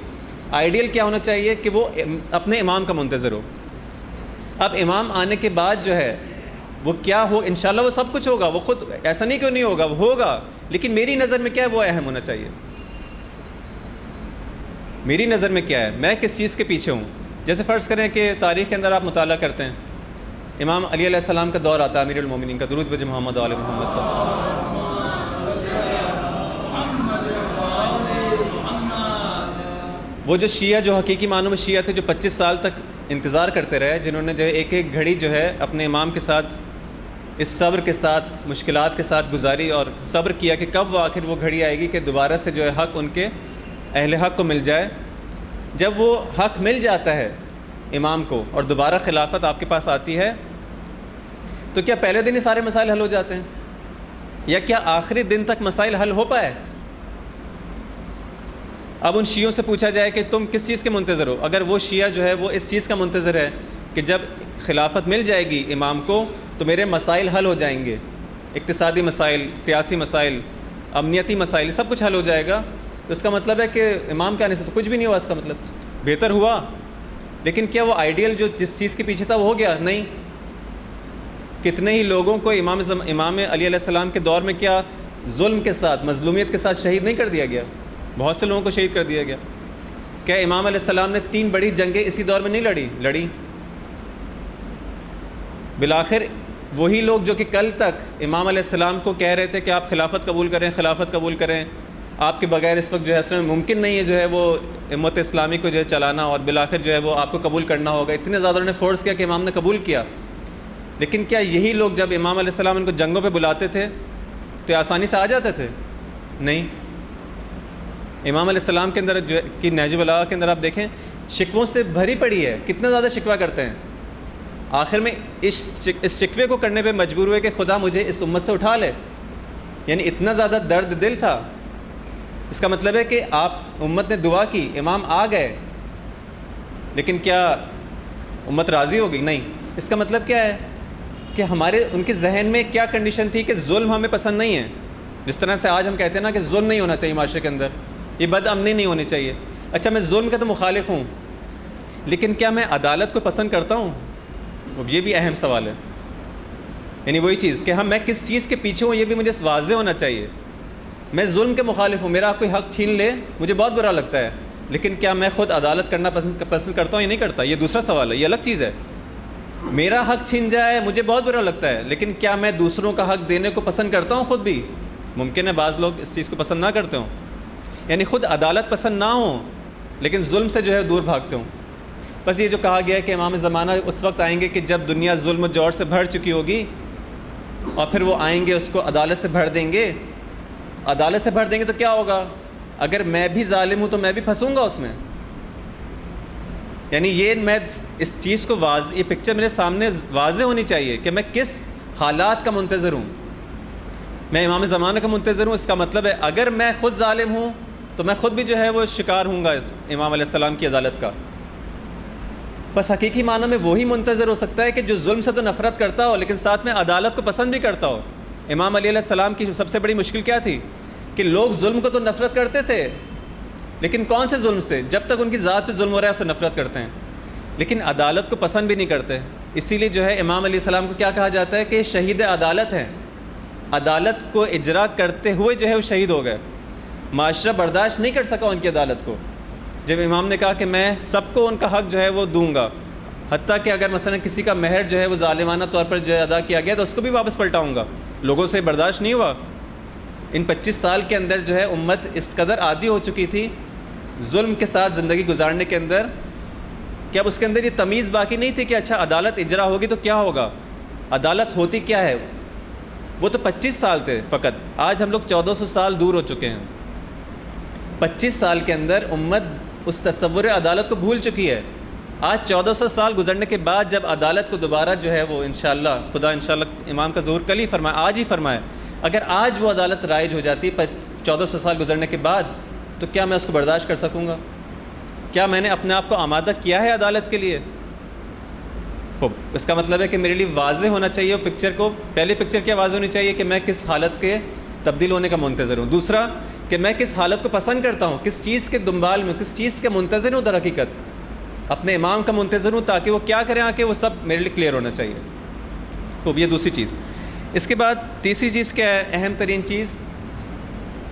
آئیڈیل کیا ہونا چاہیے کہ وہ اپنے امام کا منتظر ہو. اب امام آنے کے بعد جو ہے وہ کیا ہو، انشاءاللہ وہ سب کچھ ہوگا، وہ خود ایسا نہیں کہ نہیں ہوگا، وہ ہوگا، لیکن میری نظر میں کیا ہے وہ اہم ہونا چاہیے. میری نظر میں کیا ہے، میں کس چیز کے پیچھے ہوں. جیسے فرض کریں کہ تاریخ کے اندر آپ مطالعہ کرتے ہیں، امام علی علیہ السلام کا دور آتا ہے، امیر المومنین کا، درود بج محمد و آل محمد کا. وہ جو شیعہ جو حقیقی معنوں میں شیعہ تھے، جو 25 سال تک انتظار کرتے رہے، جنہوں نے جو ہے ایک ایک گھڑی جو ہے اپنے امام کے ساتھ اس صبر کے ساتھ مشکلات کے ساتھ گزاری اور صبر کیا کہ کب آخر وہ گھڑی آئے گی کہ دوبارہ سے جو ہے حق ان کے اہل حق کو مل جائے. جب وہ حق مل جاتا ہے امام کو اور دوبارہ خلافت آپ کے پاس آتی ہے تو کیا پہلے دن ہی سارے مسائل حل ہو جاتے ہیں یا کیا آخری دن تک مسائل حل ہو پائے؟ اب ان شیعوں سے پوچھا جائے کہ تم کس چیز کے منتظر ہو. اگر وہ شیعہ جو ہے وہ اس چیز کا منتظر ہے کہ جب خلافت مل جائے گی امام کو تو میرے مسائل حل ہو جائیں گے، اقتصادی مسائل، سیاسی مسائل، امنیتی مسائل، سب کچھ حل ہو جائے گا، تو اس کا مطلب ہے کہ امام کے آنے سے تو کچھ بھی نہیں ہوا. اس کا مطلب بہتر ہوا، لیکن کیا وہ آئیڈیل جو جس چیز کے پیچھے تھا وہ ہو گیا؟ نہیں. کتنے ہی لوگوں کو امام علی علیہ السلام کے دور میں کیا ظلم کے ساتھ، مظلومیت کے ساتھ شہید نہیں کر دیا گیا؟ بہت سے لوگوں کو شہید کر دیا گیا. کیا امام علیہ السلام نے 3 بڑی جنگیں اسی دور میں نہیں لڑی؟ بالآخر وہی لوگ جو کہ کل تک امام علیہ السلام کو کہہ رہے تھے کہ آپ خلافت قبول کریں، آپ کے بغیر اس وقت جو ہے اصل میں ممکن نہیں ہے جو ہے وہ امت اسلامی کو جو ہے چلانا، اور بالآخر جو ہے وہ آپ کو قبول کرنا ہوگا، اتنے زیادہ انہوں نے فورس کیا کہ امام نے قبول کیا. لیکن کیا یہی لوگ جب امام علیہ السلام ان کو جنگوں پہ بلاتے تھے تو آسانی سے آ جاتے تھے؟ نہیں. امام علیہ السلام کے اندر جو کہ نہج البلاغہ کے اندر آپ دیکھیں شکووں سے بھری پڑی ہے، کتنا زیادہ شکوہ کرتے ہیں. آخر میں اس شکوے کو کرنے پہ مجبور ہوئے کہ خدا مجھے اس امت سے اٹھا لے. یعنی اتنا زیادہ درد دل تھا. اس کا مطلب ہے کہ آپ امت نے دعا کی، امام آ گئے، لیکن کیا امت راضی ہوگی؟ نہیں. اس کا مطلب کیا ہے کہ ان کے ذہن میں کیا کنڈیشن تھی کہ ظلم ہمیں پسند نہیں ہے. جس طرح سے آج ہم کہتے ہیں نا کہ ظلم نہیں ہونا چاہیے معاشرے کے اندر، یہ بد امنی نہیں ہونی چاہیے. اچھا میں ظلم کا تو مخالف ہوں، لیکن کیا میں عدالت کو پسند کرتا ہوں؟ یہ بھی اہم سوال ہے. یعنی وہی چیز کہ میں کس چیز کے پیچھے ہوں یہ بھی مجھے واضح ہونا چاہیے. میں ظلم کے مخالف ہوں، میرا کوئی حق چھین لے مجھے بہت برا لگتا ہے، لیکن کیا میں خود عدالت کرنا پسند کرتا ہوں یا نہیں کرتا؟ یہ دوسرا سوال ہے، یہ الگ چیز ہے. میرا حق چھین جائے مجھے بہت برا لگتا ہے، لیکن کیا میں دوسروں کا حق دینے کو پسند کرتا ہوں خود بھی؟ ممکن ہے بعض لوگ اس چیز کو پسند نہ کرتے ہوں، یعنی خود عدالت پسند نہ ہوں لیکن ظلم سے جو ہے دور بھاگتے ہوں. بس یہ جو کہا گیا ہے کہ امام زمانہ اس وقت آئیں گے کہ جب دنیا ظلم و جور سے بھر چکی ہوگی، اور پھر وہ آئیں گے اس کو عدالت سے بھر دیں گے. عدالت سے بھر دیں گے تو کیا ہوگا؟ اگر میں بھی ظالم ہوں تو میں بھی پھنسوں گا اس میں. یعنی میں اس چیز کو یہ پکچر میرے سامنے واضح ہونی چاہیے کہ میں کس حالات کا منتظر ہوں. میں امام زمانہ کا منتظر ہوں، اس کا مطلب ہے اگر میں خود ظالم ہوں تو میں خود بھی جو ہے وہ شکار ہوں گا اس امام علیہ السلام کی عدالت کا. بس حقیقی معنی میں وہی منتظر ہو سکتا ہے کہ جو ظلم سے تو نفرت کرتا ہو لیکن ساتھ میں عدالت کو پسند بھی کرتا ہو. امام علی علیہ السلام کی سب سے بڑی مشکل کیا تھی کہ لوگ ظلم کو تو نفرت کرتے تھے، لیکن کون سے ظلم سے؟ جب تک ان کی ذات پہ ظلم ہو رہا ہے اسے نفرت کرتے ہیں، لیکن عدالت کو پسند بھی نہیں کرتے. اسی لیے جو ہے امام علیہ السلام کو کیا کہا جاتا ہے کہ شہید عدالت ہیں. عدالت کو اجرا کرتے ہوئے جو ہے وہ شہید ہو گئے. معاشرہ برداشت نہیں کر سکا ان کی عدالت کو. جب امام نے کہا کہ میں سب کو ان کا حق جو ہے وہ دوں گا، حتیٰ کہ اگر مثلا کسی کا مہر جو ہے وہ ظالمانہ طور پر جو ہے ادا کیا گیا تو اس کو بھی واپس پلٹاؤں گا، لوگوں سے برداشت نہیں ہوا. ان 25 سال کے اندر جو ہے امت اس قدر عادی ہو چکی تھی ظلم کے ساتھ زندگی گزارنے کے اندر کہ اب اس کے اندر یہ تمیز باقی نہیں تھی کہ اچھا عدالت اجرا ہوگی تو کیا ہوگا، عدالت ہوتی کیا ہے. وہ تو 25 سال تھے فقط، آج ہم لوگ 1400 سال دور ہو چکے ہیں. 25 سال کے اندر امت اس تصور عدالت کو بھول چکی ہے. آج 1400 سال گزرنے کے بعد جب عدالت کو دوبارہ جو ہے وہ انشاءاللہ خدا انشاءاللہ امام کا ظہور کل ہی فرمائے، آج ہی فرمائے، اگر آج وہ عدالت رائج ہو جاتی 1400 سال گزرنے کے بعد تو کیا میں اس کو برداشت کر سکوں گا؟ کیا میں نے اپنے آپ کو آمادہ کیا ہے عدالت کے لیے؟ خوب، اس کا مطلب ہے کہ میرے لیے واضح ہونا چاہیے پکچر کو. پہلی پکچر کیا واضح ہونی چاہیے کہ میں کس حالت کے تبدیل ہونے کا منتظر ہوں. دوسرا کہ میں کس حالت کو پسند کرتا ہوں، کس چیز کے دنبال میں، کس چیز کے منتظر ہوں. در حقیقت اپنے امام کا منتظر ہوں تاکہ وہ کیا کریں آ کے وہ سب میرے لیے کلیئر ہونا چاہیے. خوب، یہ دوسری چیز. اس کے بعد تیسری چیز کیا ہے، اہم ترین چیز؟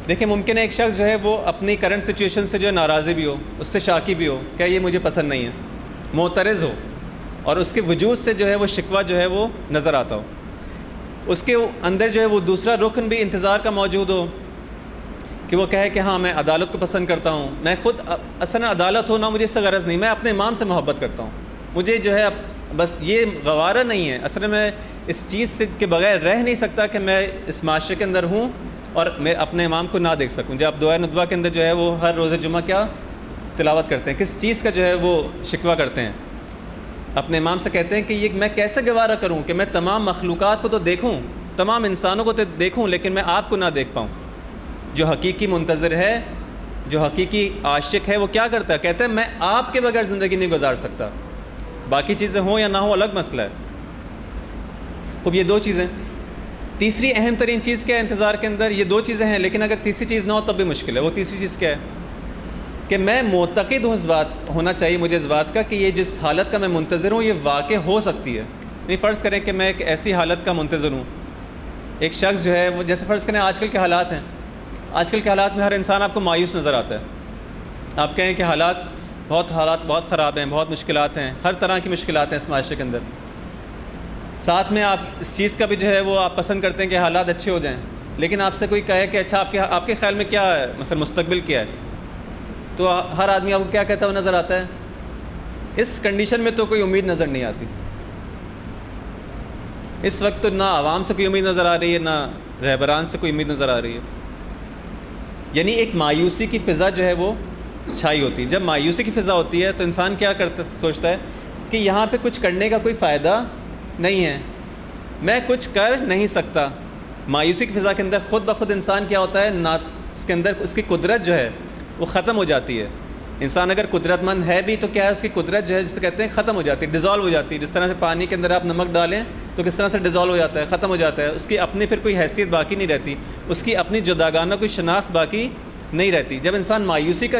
دیکھیں ممکن ہے ایک شخص جو ہے وہ اپنی کرنٹ سچویشن سے جو ہے ناراضی بھی ہو، اس سے شاکی بھی ہو، کہ یہ مجھے پسند نہیں ہے، معترض ہو، اور اس کے وجود سے جو ہے وہ شکوہ جو ہے وہ نظر آتا ہو. اس کے اندر جو ہے وہ دوسرا رکن بھی انتظار کا موجود ہو کہ وہ کہے کہ ہاں میں عدالت کو پسند کرتا ہوں. میں خود اصلا عدالت ہو نہ مجھے اس سے غرض نہیں، میں اپنے امام سے محبت کرتا ہوں. مجھے جو ہے بس یہ گوارا نہیں ہے، اصل میں اس چیز سے کے بغیر رہ نہیں سکتا کہ میں اس معاشرے کے اندر ہوں اور میں اپنے امام کو نہ دیکھ سکوں. جب دعائے ندوہ کے اندر جو ہے وہ ہر روز جمعہ کیا تلاوت کرتے ہیں، کس چیز کا جو ہے وہ شکوہ کرتے ہیں، اپنے امام سے کہتے ہیں کہ یہ میں کیسے گوارا کروں کہ میں تمام مخلوقات کو تو دیکھوں، تمام انسانوں کو تو دیکھوں، لیکن میں آپ کو نہ دیکھ پاؤں. جو حقیقی منتظر ہے، جو حقیقی عاشق ہے، وہ کیا کرتا ہے؟ کہتا ہے میں آپ کے بغیر زندگی نہیں گزار سکتا، باقی چیزیں ہوں یا نہ ہوں الگ مسئلہ ہے. خوب یہ دو چیزیں. تیسری اہم ترین چیز کیا ہے انتظار کے اندر؟ یہ دو چیزیں ہیں، لیکن اگر تیسری چیز نہ ہو تب بھی مشکل ہے. وہ تیسری چیز کیا ہے؟ کہ میں معتقد ہوں، اس بات ہونا چاہیے مجھے اس بات کا کہ یہ جس حالت کا میں منتظر ہوں یہ واقع ہو سکتی ہے. نہیں، فرض کریں کہ میں ایک ایسی حالت کا منتظر ہوں، ایک شخص جو ہے وہ جیسے فرض کریں آج کل کے حالات ہیں، آج کل کے حالات میں ہر انسان آپ کو مایوس نظر آتا ہے. آپ کہیں کہ حالات بہت خراب ہیں، بہت مشکلات ہیں، ہر طرح کی مشکلات ہیں اس معاشرے کے اندر. ساتھ میں آپ اس چیز کا بھی جو ہے وہ آپ پسند کرتے ہیں کہ حالات اچھے ہو جائیں، لیکن آپ سے کوئی کہے کہ اچھا آپ کے خیال میں کیا ہے، مثلا مستقبل کیا ہے، تو ہر آدمی آپ کو کیا کہتا ہوا نظر آتا ہے؟ اس کنڈیشن میں تو کوئی امید نظر نہیں آتی. اس وقت تو نہ عوام سے کوئی امید نظر آ رہی ہے، نہ رہبران سے کوئی امید نظر آ رہی ہے. یعنی ایک مایوسی کی فضا جو ہے وہ چھائی ہوتی ہے. جب مایوسی کی فضا ہوتی ہے تو انسان کیا سوچتا ہے کہ یہاں پہ کچھ کرنے کا کوئی فائدہ نہیں ہے، میں کچھ کر نہیں سکتا. مایوسی کی فضا کے اندر خود بخود انسان کیا ہوتا ہے، اس کے اندر اس کی قدرت جو ہے وہ ختم ہو جاتی ہے. انسان اگر قدرت مند ہے بھی تو کیا ہے، اس کی قدرت جو ہے جسے کہتے ہیں ختم ہو جاتی ہے، ڈیزالو ہو جاتی ہے. جس طرح سے پانی کے اندر آپ نمک ڈالیں تو کس طرح سے ڈیزالو ہو جاتا ہے، ختم ہو جاتا ہے. اس کی اپنی پھر کوئی حیثیت باقی نہیں رہتی، اس کی اپنی جداگانہ کوئی شناخت باقی نہیں رہتی. جب انسان مایوسی کا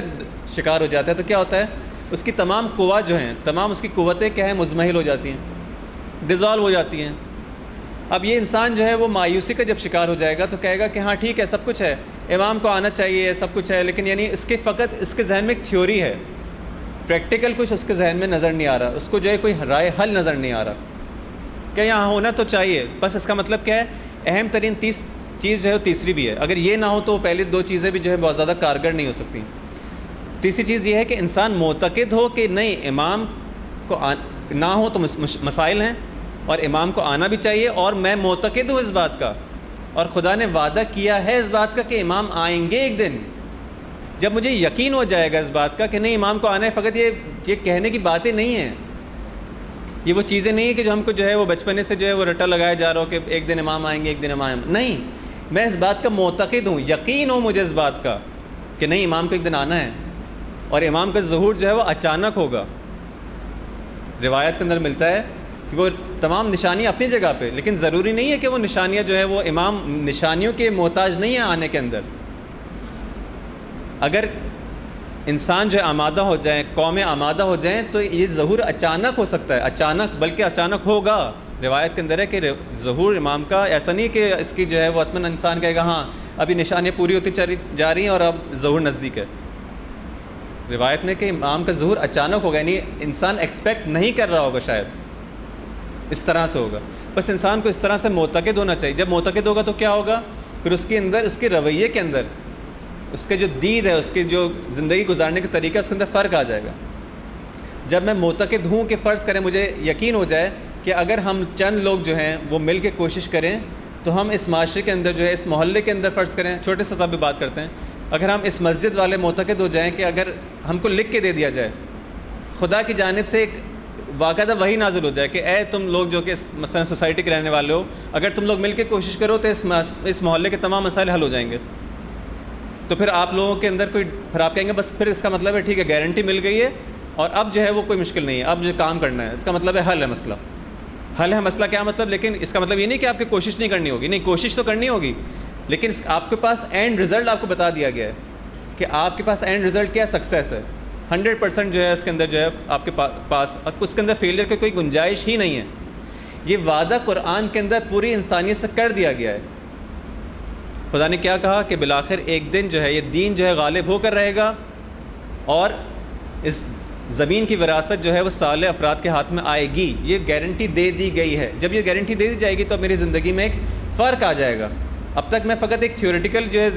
شکار ہو جاتا ہے تو کیا ہوتا ہے، اس کی تمام قوا جو ہیں، تمام اس کی قوتیں کیا ہیں، مزمحل ہو جاتی ہیں، ڈیزالو ہو جاتی ہیں. اب یہ انسان جو ہے وہ مایوسی کا جب شکار ہو جائے گا تو کہے گا کہ ہاں ٹھیک ہے، سب کچھ ہے، امام کو آنا چاہیے، سب کچھ ہے، لیکن یعنی فقط اس کے ذہن میں ایک تھیوری ہے، پریکٹیکل کچھ اس کے ذہن میں نظر نہیں آ رہا، اس کو جو ہے کوئی رائے حل نظر نہیں آ رہا کہ یہاں ہونا تو چاہیے. بس اس کا مطلب کیا ہے، اہم ترین چیز جو ہے وہ تیسری بھی ہے. اگر یہ نہ ہو تو پہلی دو چیزیں بھی جو ہے بہت زیادہ کارگر نہیں ہو سکتی. تیسری چیز یہ ہے کہ انسان معتقد ہو کہ نہیں، امام کو نہ ہو تو مسائل ہیں اور امام کو آنا بھی چاہیے، اور میں معتقد ہوں اس بات کا، اور خدا نے وعدہ کیا ہے اس بات کا کہ امام آئیں گے ایک دن. جب مجھے یقین ہو جائے گا اس بات کا کہ نہیں امام کو آنا ہے، فقط یہ کہنے کی باتیں نہیں ہیں، یہ وہ چیزیں نہیں ہیں کہ جو ہم کو جو ہے وہ بچپنے سے جو ہے وہ رٹا لگایا جا رہا ہو کہ ایک دن امام آئیں گے، ایک دن امام آئیں گے. نہیں، میں اس بات کا معتقد ہوں، یقین ہو مجھے اس بات کا کہ نہیں امام کو ایک دن آنا ہے، اور امام کا ظہور جو ہے وہ اچانک ہوگا. روایت کے اندر ملتا ہے کہ وہ تمام نشانیاں اپنی جگہ پہ، لیکن ضروری نہیں ہے کہ وہ نشانیاں جو ہے وہ امام نشانیوں کے محتاج نہیں ہیں آنے کے اندر. اگر انسان جو ہے آمادہ ہو جائیں، قومیں آمادہ ہو جائیں تو یہ ظہور اچانک ہو سکتا ہے، اچانک بلکہ اچانک ہوگا. روایت کے اندر ہے کہ ظہور امام کا ایسا نہیں کہ اس کی جو ہے وہ حتماً انسان کہے گا ہاں ابھی نشانیاں پوری ہوتی جا رہی ہیں اور اب ظہور نزدیک ہے. روایت میں کہ امام کا ظہور اچانک ہوگا، یعنی انسان ایکسپیکٹ نہیں کر رہا ہوگا، شاید اس طرح سے ہوگا. بس انسان کو اس طرح سے معتقد ہونا چاہیے. جب معتقد ہوگا تو کیا ہوگا، پھر اس کے اندر، اس کے رویے کے اندر، اس کے جو دید ہے، اس کے جو زندگی گزارنے کا طریقہ، اس کے اندر فرق آ جائے گا. جب میں معتقد ہوں کہ فرض کریں مجھے یقین ہو جائے کہ اگر ہم چند لوگ جو ہیں وہ مل کے کوشش کریں تو ہم اس معاشرے کے اندر جو ہے، اس محلے کے اندر فرض کریں، چھوٹے سطح پہ بات کرتے ہیں، اگر ہم اس مسجد والے معتقد ہو جائیں کہ اگر ہم کو لکھ کے دے دیا جائے، خدا کی جانب سے ایک باقاعدہ وحی نازل ہو جائے کہ اے تم لوگ جو کہ مثلا سوسائٹی کے رہنے والے ہو، اگر تم لوگ مل کے کوشش کرو تو اس محلے کے تمام مسائل حل ہو جائیں گے، تو پھر آپ لوگوں کے اندر پھر آپ کہیں گے بس پھر اس کا مطلب ہے ٹھیک ہے، گارنٹی مل گئی ہے اور اب جو ہے وہ کوئی مشکل نہیں ہے، اب جو کام کرنا ہے، اس کا مطلب ہے حل ہے مسئلہ. حل ہے مسئلہ کیا مطلب؟ لیکن اس کا مطلب یہ نہیں کہ آپ کی کوشش نہیں کرنی ہوگی، نہیں، کوشش تو کرنی ہوگی، لیکن آپ کے پاس اینڈ رزلٹ آپ کو بتا دیا گیا ہے کہ آپ کے پاس اینڈ رزلٹ کیا ہے، سکسیس ہے. 100% جو ہے اس کے اندر جو ہے آپ کے پاس اس کے اندر فیلئر کی کوئی گنجائش ہی نہیں ہے. یہ وعدہ قرآن کے اندر پوری انسانیت سے کر دیا گیا ہے. خدا نے کیا کہا کہ بالآخر ایک دن جو ہے یہ دین جو ہے غالب ہو کر رہے گا اور اس زمین کی وراثت جو ہے وہ صالح افراد کے ہاتھ میں آئے گی. یہ گارنٹی دے دی گئی ہے. جب یہ گارنٹی دے دی جائے گی تو اب میری زندگی میں ایک فرق آ جائے گا. اب تک میں فقط ایک تھیوریٹیکل جو ہے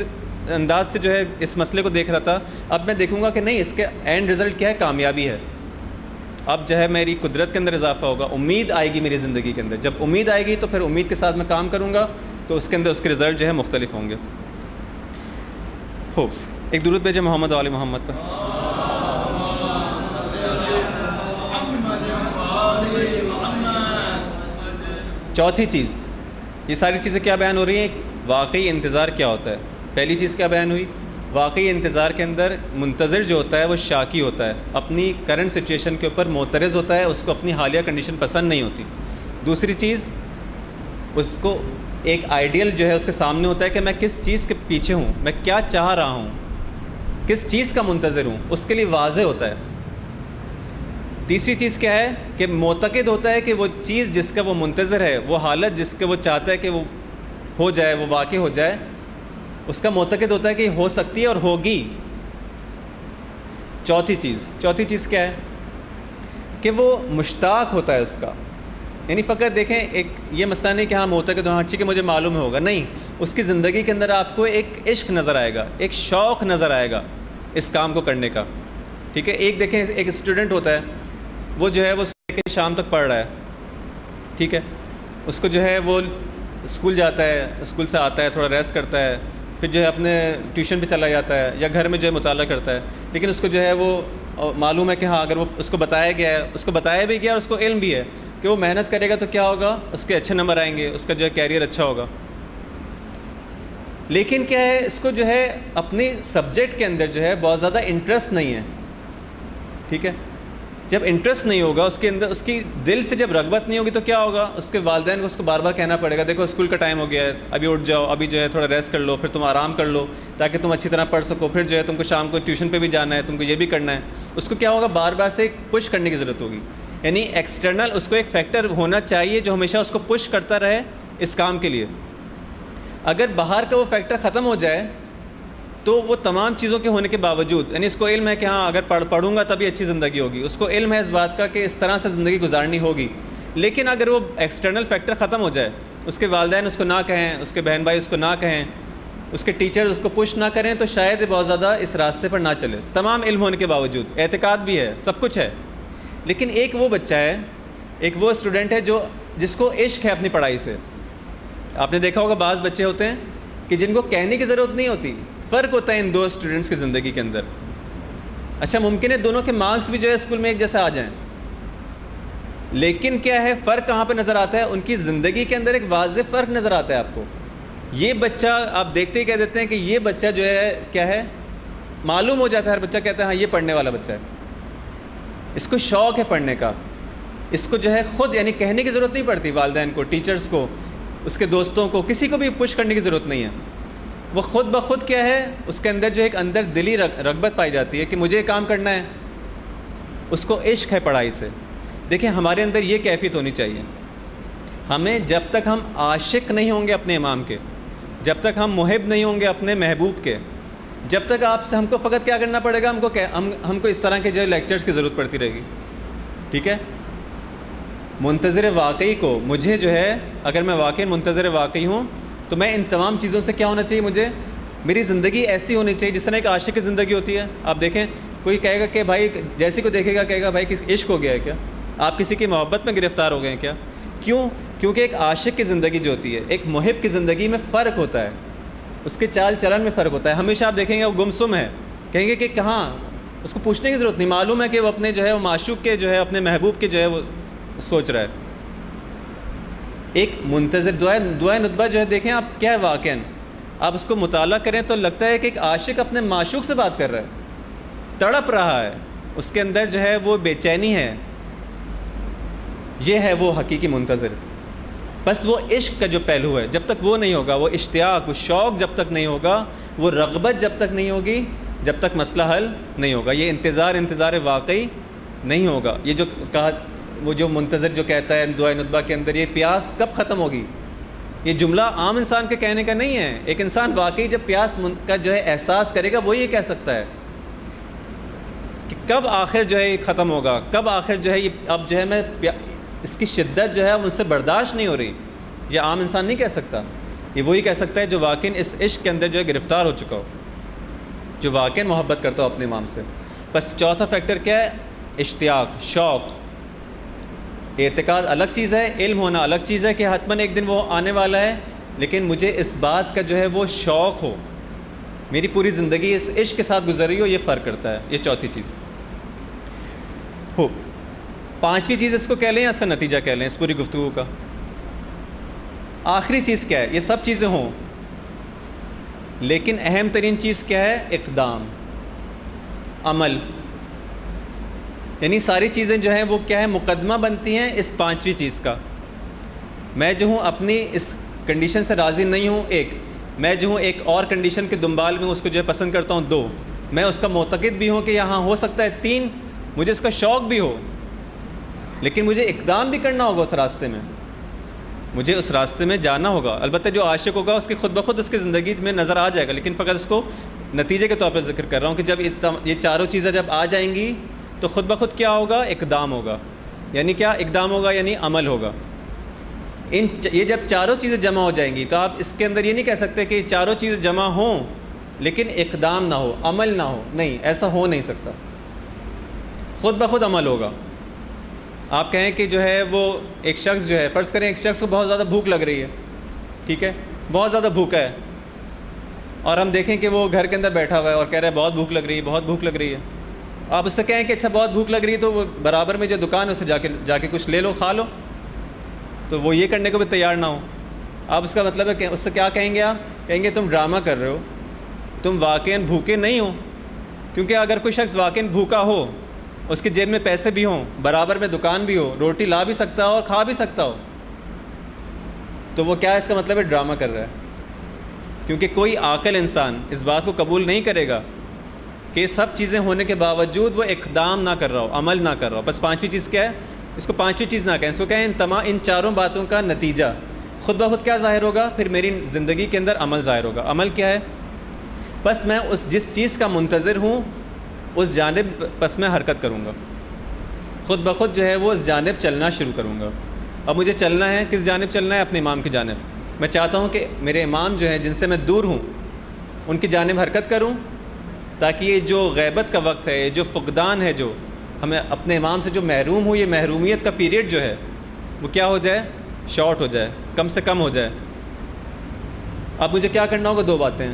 انداز سے جو ہے اس مسئلے کو دیکھ رہا تھا، اب میں دیکھوں گا کہ نہیں، اس کے اینڈ رزلٹ کیا ہے، کامیابی ہے. اب جو ہے میری قدرت کے اندر اضافہ ہوگا، امید آئے گی میری زندگی کے اندر. جب امید آئے گی تو پھر امید کے ساتھ میں کام کروں گا تو اس کے اندر اس کے رزلٹ جو ہے مختلف ہوں گے. خوب، ایک درود بھیجیں محمد و آل محمد پر. چوتھی چیز، یہ ساری چیزیں کیا بیان ہو رہی ہیں؟ واقعی انتظار کیا ہوتا ہے. پہلی چیز کیا بیان ہوئی؟ واقعی انتظار کے اندر منتظر جو ہوتا ہے وہ شاکی ہوتا ہے، اپنی کرنٹ سچویشن کے اوپر معترض ہوتا ہے، اس کو اپنی حالیہ کنڈیشن پسند نہیں ہوتی. دوسری چیز، اس کو ایک آئیڈیل جو ہے اس کے سامنے ہوتا ہے کہ میں کس چیز کے پیچھے ہوں، میں کیا چاہ رہا ہوں، کس چیز کا منتظر ہوں، اس کے لیے واضح ہوتا ہے. تیسری چیز کیا ہے کہ معتقد ہوتا ہے کہ وہ چیز جس کا وہ منتظر ہے، وہ حالت جس کے وہ چاہتا ہے کہ وہ ہو جائے، وہ واقع ہو جائے، اس کا معتقد ہوتا ہے کہ ہو سکتی ہے اور ہوگی. چوتھی چیز کیا ہے کہ وہ مشتاق ہوتا ہے اس کا. یعنی فقط دیکھیں، ایک یہ مسئلہ نہیں کہ ہاں معتقد ہاں ٹھیک ہے مجھے معلوم ہوگا، نہیں، اس کی زندگی کے اندر آپ کو ایک عشق نظر آئے گا، ایک شوق نظر آئے گا اس کام کو کرنے کا. ٹھیک ہے، ایک دیکھیں ایک اسٹوڈنٹ ہوتا ہے، وہ جو ہے وہ صبح کے شام تک پڑھ رہا ہے. ٹھیک ہے، اس کو جو ہے وہ اسکول جاتا ہے، اسکول سے آتا ہے، تھوڑا ریسٹ کرتا ہے، پھر جو ہے اپنے ٹیوشن پہ چلا جاتا ہے یا گھر میں جو ہے مطالعہ کرتا ہے. لیکن اس کو جو ہے وہ معلوم ہے کہ ہاں اگر وہ اس کو بتایا گیا ہے، اس کو بتایا بھی گیا اور اس کو علم بھی ہے کہ وہ محنت کرے گا تو کیا ہوگا، اس کے اچھے نمبر آئیں گے، اس کا جو ہے کیریئر اچھا ہوگا. لیکن کیا ہے، اس کو جو ہے اپنی سبجیکٹ کے اندر جو ہے بہت زیادہ انٹرسٹ نہیں ہے. ٹھیک ہے، جب انٹرسٹ نہیں ہوگا اس کے اندر، اس کی دل سے جب رغبت نہیں ہوگی تو کیا ہوگا، اس کے والدین کو اس کو بار بار کہنا پڑے گا دیکھو اسکول کا ٹائم ہو گیا ہے، ابھی اٹھ جاؤ، ابھی جو ہے تھوڑا ریسٹ کر لو، پھر تم آرام کر لو تاکہ تم اچھی طرح پڑھ سکو، پھر جو ہے تم کو شام کو ٹیوشن پہ بھی جانا ہے، تم کو یہ بھی کرنا ہے. اس کو کیا ہوگا، بار بار سے پش کرنے کی ضرورت ہوگی. یعنی ایکسٹرنل اس کو ایک فیکٹر ہونا چاہیے جو ہمیشہ اس کو پش کرتا رہے اس کام کے لیے. اگر باہر کا وہ فیکٹر ختم ہو جائے تو وہ تمام چیزوں کے ہونے کے باوجود، یعنی اس کو علم ہے کہ ہاں اگر پڑھوں گا تبھی اچھی زندگی ہوگی، اس کو علم ہے اس بات کا کہ اس طرح سے زندگی گزارنی ہوگی، لیکن اگر وہ ایکسٹرنل فیکٹر ختم ہو جائے، اس کے والدین اس کو نہ کہیں، اس کے بہن بھائی اس کو نہ کہیں، اس کے ٹیچرز اس کو پش نہ کریں، تو شاید بہت زیادہ اس راستے پر نہ چلے. تمام علم ہونے کے باوجود، اعتقاد بھی ہے، سب کچھ ہے، لیکن ایک وہ بچہ ہے، ایک وہ اسٹوڈنٹ ہے جس کو عشق ہے اپنی پڑھائی سے. آپ نے دیکھا ہوگا بعض بچے ہوتے ہیں کہ جن کو کہنے کی ضرورت نہیں ہوتی. فرق ہوتا ہے ان دو اسٹوڈنٹس کی زندگی کے اندر. اچھا ممکن ہے دونوں کے مارکس بھی جو ہے اسکول میں ایک جیسے آ جائیں، لیکن کیا ہے فرق کہاں پہ نظر آتا ہے، ان کی زندگی کے اندر ایک واضح فرق نظر آتا ہے آپ کو. یہ بچہ آپ دیکھتے ہی کہہ دیتے ہیں کہ یہ بچہ جو ہے کیا ہے، معلوم ہو جاتا ہے، ہر بچہ کہتا ہے ہاں یہ پڑھنے والا بچہ ہے، اس کو شوق ہے پڑھنے کا، اس کو جو ہے خود، یعنی کہنے کی ضرورت نہیں پڑتی والدین کو، ٹیچرز کو، اس کے دوستوں کو، کسی کو بھی پش کرنے کی ضرورت نہیں ہے. وہ خود بخود کیا ہے، اس کے اندر جو ایک اندر دلی رغبت پائی جاتی ہے کہ مجھے یہ کام کرنا ہے، اس کو عشق ہے پڑھائی سے. دیکھیں ہمارے اندر یہ کیفیت ہونی چاہیے. ہمیں جب تک ہم عاشق نہیں ہوں گے اپنے امام کے، جب تک ہم محب نہیں ہوں گے اپنے محبوب کے، جب تک آپ سے ہم کو فقط کیا کرنا پڑے گا، ہم کو اس طرح کے جو لیکچرز کی ضرورت پڑتی رہے گی. ٹھیک ہے، منتظر واقعی کو، مجھے جو ہے اگر میں واقعی منتظر واقعی ہوں تو میں ان تمام چیزوں سے کیا ہونا چاہیے، مجھے میری زندگی ایسی ہونی چاہیے جس طرح ایک عاشق کی زندگی ہوتی ہے. آپ دیکھیں کوئی کہے گا کہ بھائی، جیسے کو دیکھے گا کہے گا بھائی کس عشق ہو گیا ہے کیا، آپ کسی کی محبت میں گرفتار ہو گئے ہیں کیا. کیوں؟ کیونکہ ایک عاشق کی زندگی جو ہوتی ہے، ایک محب کی زندگی میں فرق ہوتا ہے، اس کے چال چلن میں فرق ہوتا ہے. ہمیشہ آپ دیکھیں گے وہ گمسم ہے، کہیں گے کہ کہاں، اس کو پوچھنے کی ضرورت نہیں، معلوم ہے کہ وہ اپنے جو ہے وہ معشوق کے جو ہے اپنے محبوب کے جو ہے وہ سوچ رہا ہے. ایک منتظر دعائے ندبہ جو ہے دیکھیں آپ کیا ہے، واقعاً آپ اس کو مطالعہ کریں تو لگتا ہے کہ ایک عاشق اپنے معشوق سے بات کر رہا ہے، تڑپ رہا ہے، اس کے اندر جو ہے وہ بے چینی ہے. یہ ہے وہ حقیقی منتظر. بس وہ عشق کا جو پہلو ہے، جب تک وہ نہیں ہوگا، وہ اشتیاق، وہ شوق جب تک نہیں ہوگا، وہ رغبت جب تک نہیں ہوگی، جب تک مسئلہ حل نہیں ہوگا. یہ انتظار واقعی نہیں ہوگا. یہ جو کہا، وہ جو منتظر جو کہتا ہے دعائے ندبہ کے اندر، یہ پیاس کب ختم ہوگی، یہ جملہ عام انسان کے کہنے کا نہیں ہے. ایک انسان واقعی جب پیاس کا جو ہے احساس کرے گا وہ یہ کہہ سکتا ہے کہ کب آخر جو ہے یہ ختم ہوگا، کب آخر جو ہے یہ اب جو ہے میں اس کی شدت جو ہے مجھ سے برداشت نہیں ہو رہی. یہ عام انسان نہیں کہہ سکتا، یہ وہی کہہ سکتا ہے جو واقعی اس عشق کے اندر جو ہے گرفتار ہو چکا ہو، جو واقعی محبت کرتا ہو اپنے امام سے. بس چوتھا فیکٹر کیا ہے، اشتیاق، شوق. اعتقاد الگ چیز ہے، علم ہونا الگ چیز ہے کہ حتماً ایک دن وہ آنے والا ہے، لیکن مجھے اس بات کا جو ہے وہ شوق ہو، میری پوری زندگی اس عشق کے ساتھ گزر رہی ہو، یہ فرق کرتا ہے۔ یہ چوتھی چیز ہو۔ پانچویں چیز اس کو کہہ لیں یا اس کا نتیجہ کہہ لیں اس پوری گفتگو کا؟ آخری چیز کیا ہے؟ یہ سب چیزیں ہوں لیکن اہم ترین چیز کیا ہے؟ اقدام، عمل۔ یعنی ساری چیزیں جو ہیں وہ کیا ہے؟ مقدمہ بنتی ہیں اس پانچویں چیز کا۔ میں جو ہوں اپنی اس کنڈیشن سے راضی نہیں ہوں، ایک میں جو ہوں ایک اور کنڈیشن کے دنبال میں اس کو جو ہے پسند کرتا ہوں، دو میں اس کا معتقد بھی ہوں کہ یہاں ہو سکتا ہے، تین مجھے اس کا شوق بھی ہو، لیکن مجھے اقدام بھی کرنا ہوگا اس راستے میں، مجھے اس راستے میں جانا ہوگا۔ البتہ جو عاشق ہوگا اس کی خود بخود اس کی زندگی میں نظر آ جائے گا، لیکن فقط اس کو نتیجے کے طور پر ذکر کر رہا ہوں کہ جب یہ چاروں چیزیں جب آ جائیں گی تو خود بخود کیا ہوگا؟ اقدام ہوگا۔ یعنی کیا اقدام ہوگا؟ یعنی عمل ہوگا۔ یہ جب چاروں چیزیں جمع ہو جائیں گی تو آپ اس کے اندر یہ نہیں کہہ سکتے کہ چاروں چیزیں جمع ہوں لیکن اقدام نہ ہو، عمل نہ ہو، نہیں، ایسا ہو نہیں سکتا۔ خود بخود عمل ہوگا۔ آپ کہیں کہ جو ہے وہ ایک شخص جو ہے، فرض کریں ایک شخص کو بہت زیادہ بھوک لگ رہی ہے، ٹھیک ہے، بہت زیادہ بھوکا ہے، اور ہم دیکھیں کہ وہ گھر کے اندر بیٹھا ہوا ہے اور کہہ رہا ہے بہت بھوک لگ رہی ہے، بہت بھوک لگ رہی ہے۔ آپ اس سے کہیں کہ اچھا بہت بھوک لگ رہی ہے تو وہ برابر میں جو دکان ہے اسے جا کے کچھ لے لو، کھا لو، تو وہ یہ کرنے کو بھی تیار نہ ہو۔ آپ اس کا مطلب ہے کہ اس سے کیا کہیں گے؟ آپ کہیں گے تم ڈرامہ کر رہے ہو، تم واقعاً بھوکے نہیں ہو، کیونکہ اگر کوئی شخص واقعاً بھوکا ہو، اس کے جیب میں پیسے بھی ہوں، برابر میں دکان بھی ہو، روٹی لا بھی سکتا ہو اور کھا بھی سکتا ہو، تو وہ کیا اس کا مطلب ہے؟ ڈرامہ کر رہا ہے۔ کیونکہ کوئی عاقل انسان اس بات کو قبول نہیں کرے گا کہ سب چیزیں ہونے کے باوجود وہ اقدام نہ کر رہا ہو، عمل نہ کر رہا ہو۔ بس پانچویں چیز کیا ہے؟ اس کو پانچویں چیز نہ کہیں، اس کو کہیں ان چاروں باتوں کا نتیجہ خود بخود کیا ظاہر ہوگا؟ پھر میری زندگی کے اندر عمل ظاہر ہوگا۔ عمل کیا ہے؟ بس میں جس چیز کا منتظر ہوں اس جانب بس میں حرکت کروں گا، خود بخود جو ہے وہ اس جانب چلنا شروع کروں گا۔ اب مجھے چلنا ہے کس جانب چلنا ہے؟ اپنے امام کی جانب۔ میں چاہتا ہوں کہ میرے امام جو ہیں جن سے میں دور ہوں ان کی جانب حرکت کروں، تاکہ یہ جو غیبت کا وقت ہے، یہ جو فقدان ہے، جو ہمیں اپنے امام سے جو محروم ہو، یہ محرومیت کا پیریڈ جو ہے وہ کیا ہو جائے؟ شارٹ ہو جائے، کم سے کم ہو جائے۔ اب مجھے کیا کرنا ہوگا؟ دو باتیں ہیں۔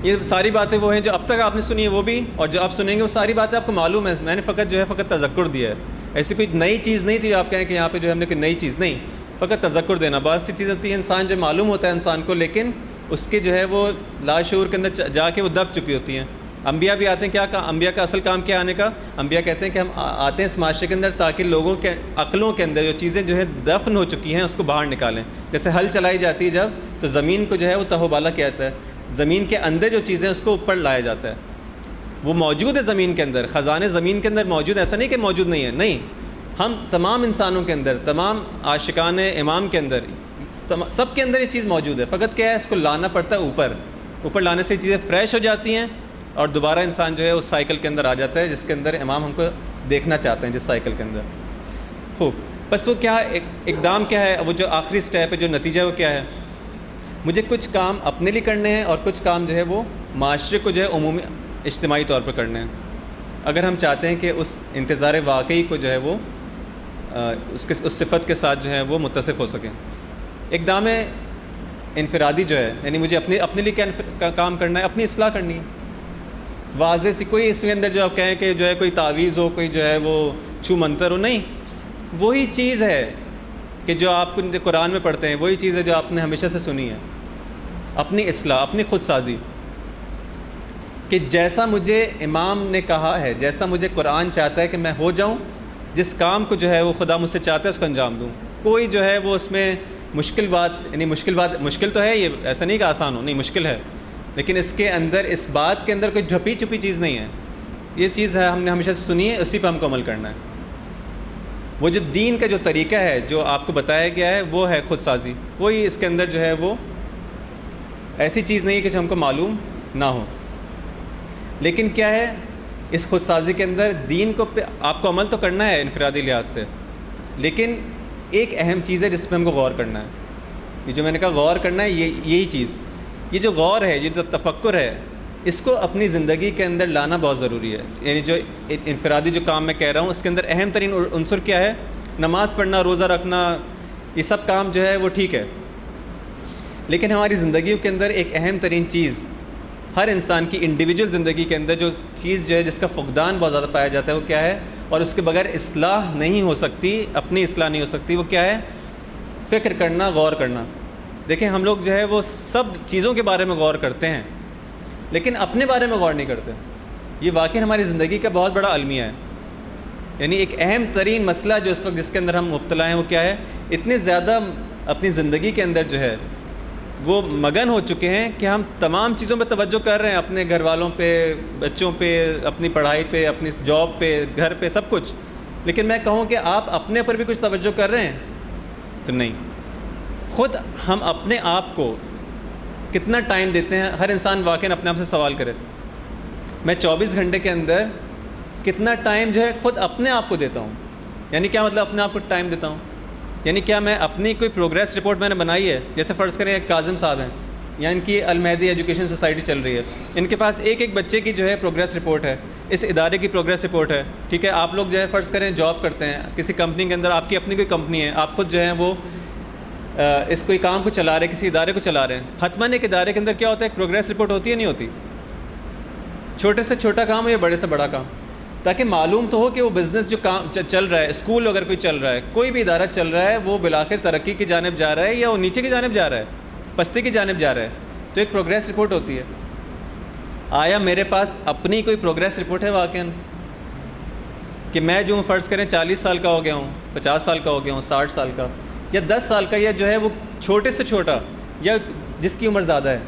یہ ساری باتیں وہ ہیں جو اب تک آپ نے سنی ہے وہ بھی، اور جو آپ سنیں گے وہ ساری باتیں آپ کو معلوم ہے، میں نے فقط جو ہے فقط تذکر دیا ہے۔ ایسی کوئی نئی چیز نہیں تھی جو آپ کہیں کہ یہاں پہ جو ہے ہم نے کوئی نئی چیز نہیں، فقط تذکر دینا۔ بعض سی چیزیں ہوتی ہیں انسان جو معلوم ہوتا ہے انسان کو، لیکن اس کے جو ہے وہ لاشعور کے اندر جا کے وہ دب چکی ہوتی ہیں۔ انبیاء بھی آتے ہیں، کیا انبیاء کا اصل کام کیا آنے کا؟ انبیاء کہتے ہیں کہ ہم آتے ہیں اس معاشرے کے اندر تاکہ لوگوں کے عقلوں کے اندر جو چیزیں جو ہے دفن ہو چکی ہیں اس کو باہر نکالیں۔ جیسے ہل چلائی جاتی ہے جب، تو زمین کو جو ہے وہ تہو بالا کیا جاتا ہے، زمین کے اندر جو چیزیں اس کو اوپر لایا جاتا ہے، وہ موجود ہے زمین کے اندر، خزانے زمین کے اندر موجود، ایسا نہیں کہ موجود نہیں ہے، نہیں، ہم تمام انسانوں کے اندر، تمام عاشقان امام کے اندر، سب کے اندر یہ چیز موجود ہے، فقط کیا ہے اس کو لانا پڑتا ہے اوپر لانے سے چیزیں فریش ہو جاتی ہیں اور دوبارہ انسان جو ہے اس سائیکل کے اندر آ جاتا ہے جس کے اندر امام ہم کو دیکھنا چاہتے ہیں، جس سائیکل کے اندر۔ خوب، بس وہ کیا ہے اقدام کیا ہے؟ وہ جو آخری سٹیپ ہے، جو نتیجہ وہ کیا ہے؟ مجھے کچھ کام اپنے لیے کرنے ہیں اور کچھ کام جو ہے وہ معاشرے کو جو ہے عمومی اجتماعی طور پر کرنے ہیں، اگر ہم چاہتے ہیں کہ اس انتظار واقعی کو جو ہے وہ اس صفت کے ساتھ جو ہے وہ متصف ہو سکیں۔ اقدام انفرادی جو ہے، یعنی مجھے اپنے لیے کیا کام کرنا ہے؟ اپنی اصلاح کرنی ہے، واضح سی، کوئی اس کے اندر جو آپ کہیں کہ جو ہے کوئی تعویذ ہو، کوئی جو ہے وہ چھو منتر ہو، نہیں، وہی چیز ہے کہ جو آپ قرآن میں پڑھتے ہیں، وہی چیز ہے جو آپ نے ہمیشہ سے سنی ہے، اپنی اصلاح، اپنی خود سازی، کہ جیسا مجھے امام نے کہا ہے، جیسا مجھے قرآن چاہتا ہے کہ میں ہو جاؤں، جس کام کو جو ہے وہ خدا مجھ سے چاہتا ہے اس کو انجام دوں۔ کوئی جو ہے وہ اس میں مشکل بات، یعنی مشکل تو ہے، یہ ایسا نہیں کہ آسان ہو، نہیں، مشکل ہے، لیکن اس کے اندر، اس بات کے اندر کوئی ڈھپی چھپی چیز نہیں ہے، یہ چیز ہے ہم نے ہمیشہ سے سنی ہے، اسی پہ ہم کو عمل کرنا ہے۔ وہ جو دین کا جو طریقہ ہے جو آپ کو بتایا گیا ہے وہ ہے خود سازی، کوئی اس کے اندر جو ہے وہ ایسی چیز نہیں ہے کہ جو ہم کو معلوم نہ ہو، لیکن کیا ہے اس خود سازی کے اندر دین کو آپ کو عمل تو کرنا ہے انفرادی لحاظ سے، لیکن ایک اہم چیز ہے جس پہ ہم کو غور کرنا ہے، یہ جو میں نے کہا غور کرنا ہے، یہی چیز، یہ جو غور ہے، یہ جو تفکر ہے، اس کو اپنی زندگی کے اندر لانا بہت ضروری ہے. یعنی جو انفرادی جو کام میں کہہ رہا ہوں اس کے اندر اہم ترین عنصر کیا ہے؟ نماز پڑھنا، روزہ رکھنا، یہ سب کام جو ہے وہ ٹھیک ہے، لیکن ہماری زندگیوں کے اندر ایک اہم ترین چیز، ہر انسان کی انڈیویجول زندگی کے اندر جو چیز جو ہے جس کا فقدان بہت زیادہ پایا جاتا ہے وہ کیا ہے، اور اس کے بغیر اصلاح نہیں ہو سکتی، اپنی اصلاح نہیں ہو سکتی، وہ کیا ہے؟ فکر کرنا، غور کرنا. دیکھیں ہم لوگ جو ہے وہ سب چیزوں کے بارے میں غور کرتے ہیں لیکن اپنے بارے میں غور نہیں کرتے. یہ واقعی ہماری زندگی کا بہت بڑا المیہ ہے. یعنی ایک اہم ترین مسئلہ جو اس وقت جس کے اندر ہم مبتلا ہیں وہ کیا ہے؟ اتنے زیادہ اپنی زندگی کے اندر جو ہے وہ مگن ہو چکے ہیں کہ ہم تمام چیزوں پہ توجہ کر رہے ہیں، اپنے گھر والوں پہ، بچوں پہ، اپنی پڑھائی پہ، اپنی جاب پہ، گھر پہ، سب کچھ. لیکن میں کہوں کہ آپ اپنے پر بھی کچھ توجہ کر رہے ہیں تو نہیں. خود ہم اپنے آپ کو کتنا ٹائم دیتے ہیں؟ ہر انسان واقعاً اپنے آپ سے سوال کرے، میں 24 گھنٹے کے اندر کتنا ٹائم جو ہے خود اپنے آپ کو دیتا ہوں. یعنی کیا مطلب اپنے آپ کو ٹائم دیتا ہوں؟ یعنی کیا میں اپنی کوئی پروگریس رپورٹ میں نے بنائی ہے؟ جیسے فرض کریں ایک کاظم صاحب ہیں یا ان کی المہدی ایجوکیشن سوسائٹی چل رہی ہے، ان کے پاس ایک ایک بچے کی جو ہے پروگریس رپورٹ ہے، اس ادارے کی پروگریس رپورٹ ہے. ٹھیک ہے، آپ لوگ جو ہے فرض کریں جاب کرتے ہیں کسی کمپنی کے اندر، آپ کی اپنی کوئی کمپنی ہے، آپ خود جو ہے وہ اس کوئی کام کو چلا رہے ہیں، کسی ادارے کو چلا رہے ہیں. حتماً ایک ادارے کے اندر کیا ہوتا ہے؟ ایک پروگریس رپورٹ ہوتی ہے نہیں ہوتی؟ چھوٹے سے چھوٹا کام ہو یا بڑے سے بڑا کام، تاکہ معلوم تو ہو کہ وہ بزنس جو کام چل رہا ہے، اسکول اگر کوئی چل رہا ہے، کوئی بھی ادارہ چل رہا ہے، وہ بالآخر ترقی کی جانب جا رہا ہے یا وہ نیچے کی جانب جا رہا ہے، پستی کی جانب جا رہا ہے. تو ایک پروگریس رپورٹ ہوتی ہے. آیا میرے پاس اپنی کوئی پروگریس رپورٹ ہے واقعاً کہ میں جو فرض کریں 40 سال کا ہو گیا ہوں، 50 سال کا ہو گیا ہوں، 60 سال کا یا 10 سال کا، یا جو ہے وہ چھوٹے سے چھوٹا یا جس کی عمر زیادہ ہے،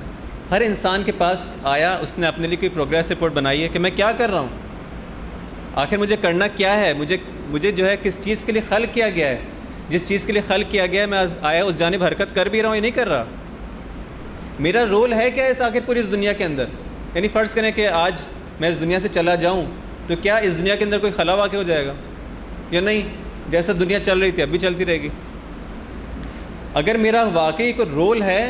ہر انسان کے پاس آیا اس نے اپنے لیے کوئی پروگریس رپورٹ بنائی ہے کہ میں کیا کر رہا ہوں، آخر مجھے کرنا کیا ہے، مجھے جو ہے کس چیز کے لیے خلق کیا گیا ہے، جس چیز کے لیے خلق کیا گیا ہے میں آیا اس جانب حرکت کر بھی رہا ہوں یا نہیں کر رہا، میرا رول ہے کیا اس آخر پوری اس دنیا کے اندر. یعنی فرض کریں کہ آج میں اس دنیا سے چلا جاؤں تو کیا اس دنیا کے اندر کوئی خلا واقع ہو جائے گا یا نہیں؟ جیسا دنیا چل رہی تھی اب بھی چلتی رہے گی. اگر میرا واقعی کوئی رول ہے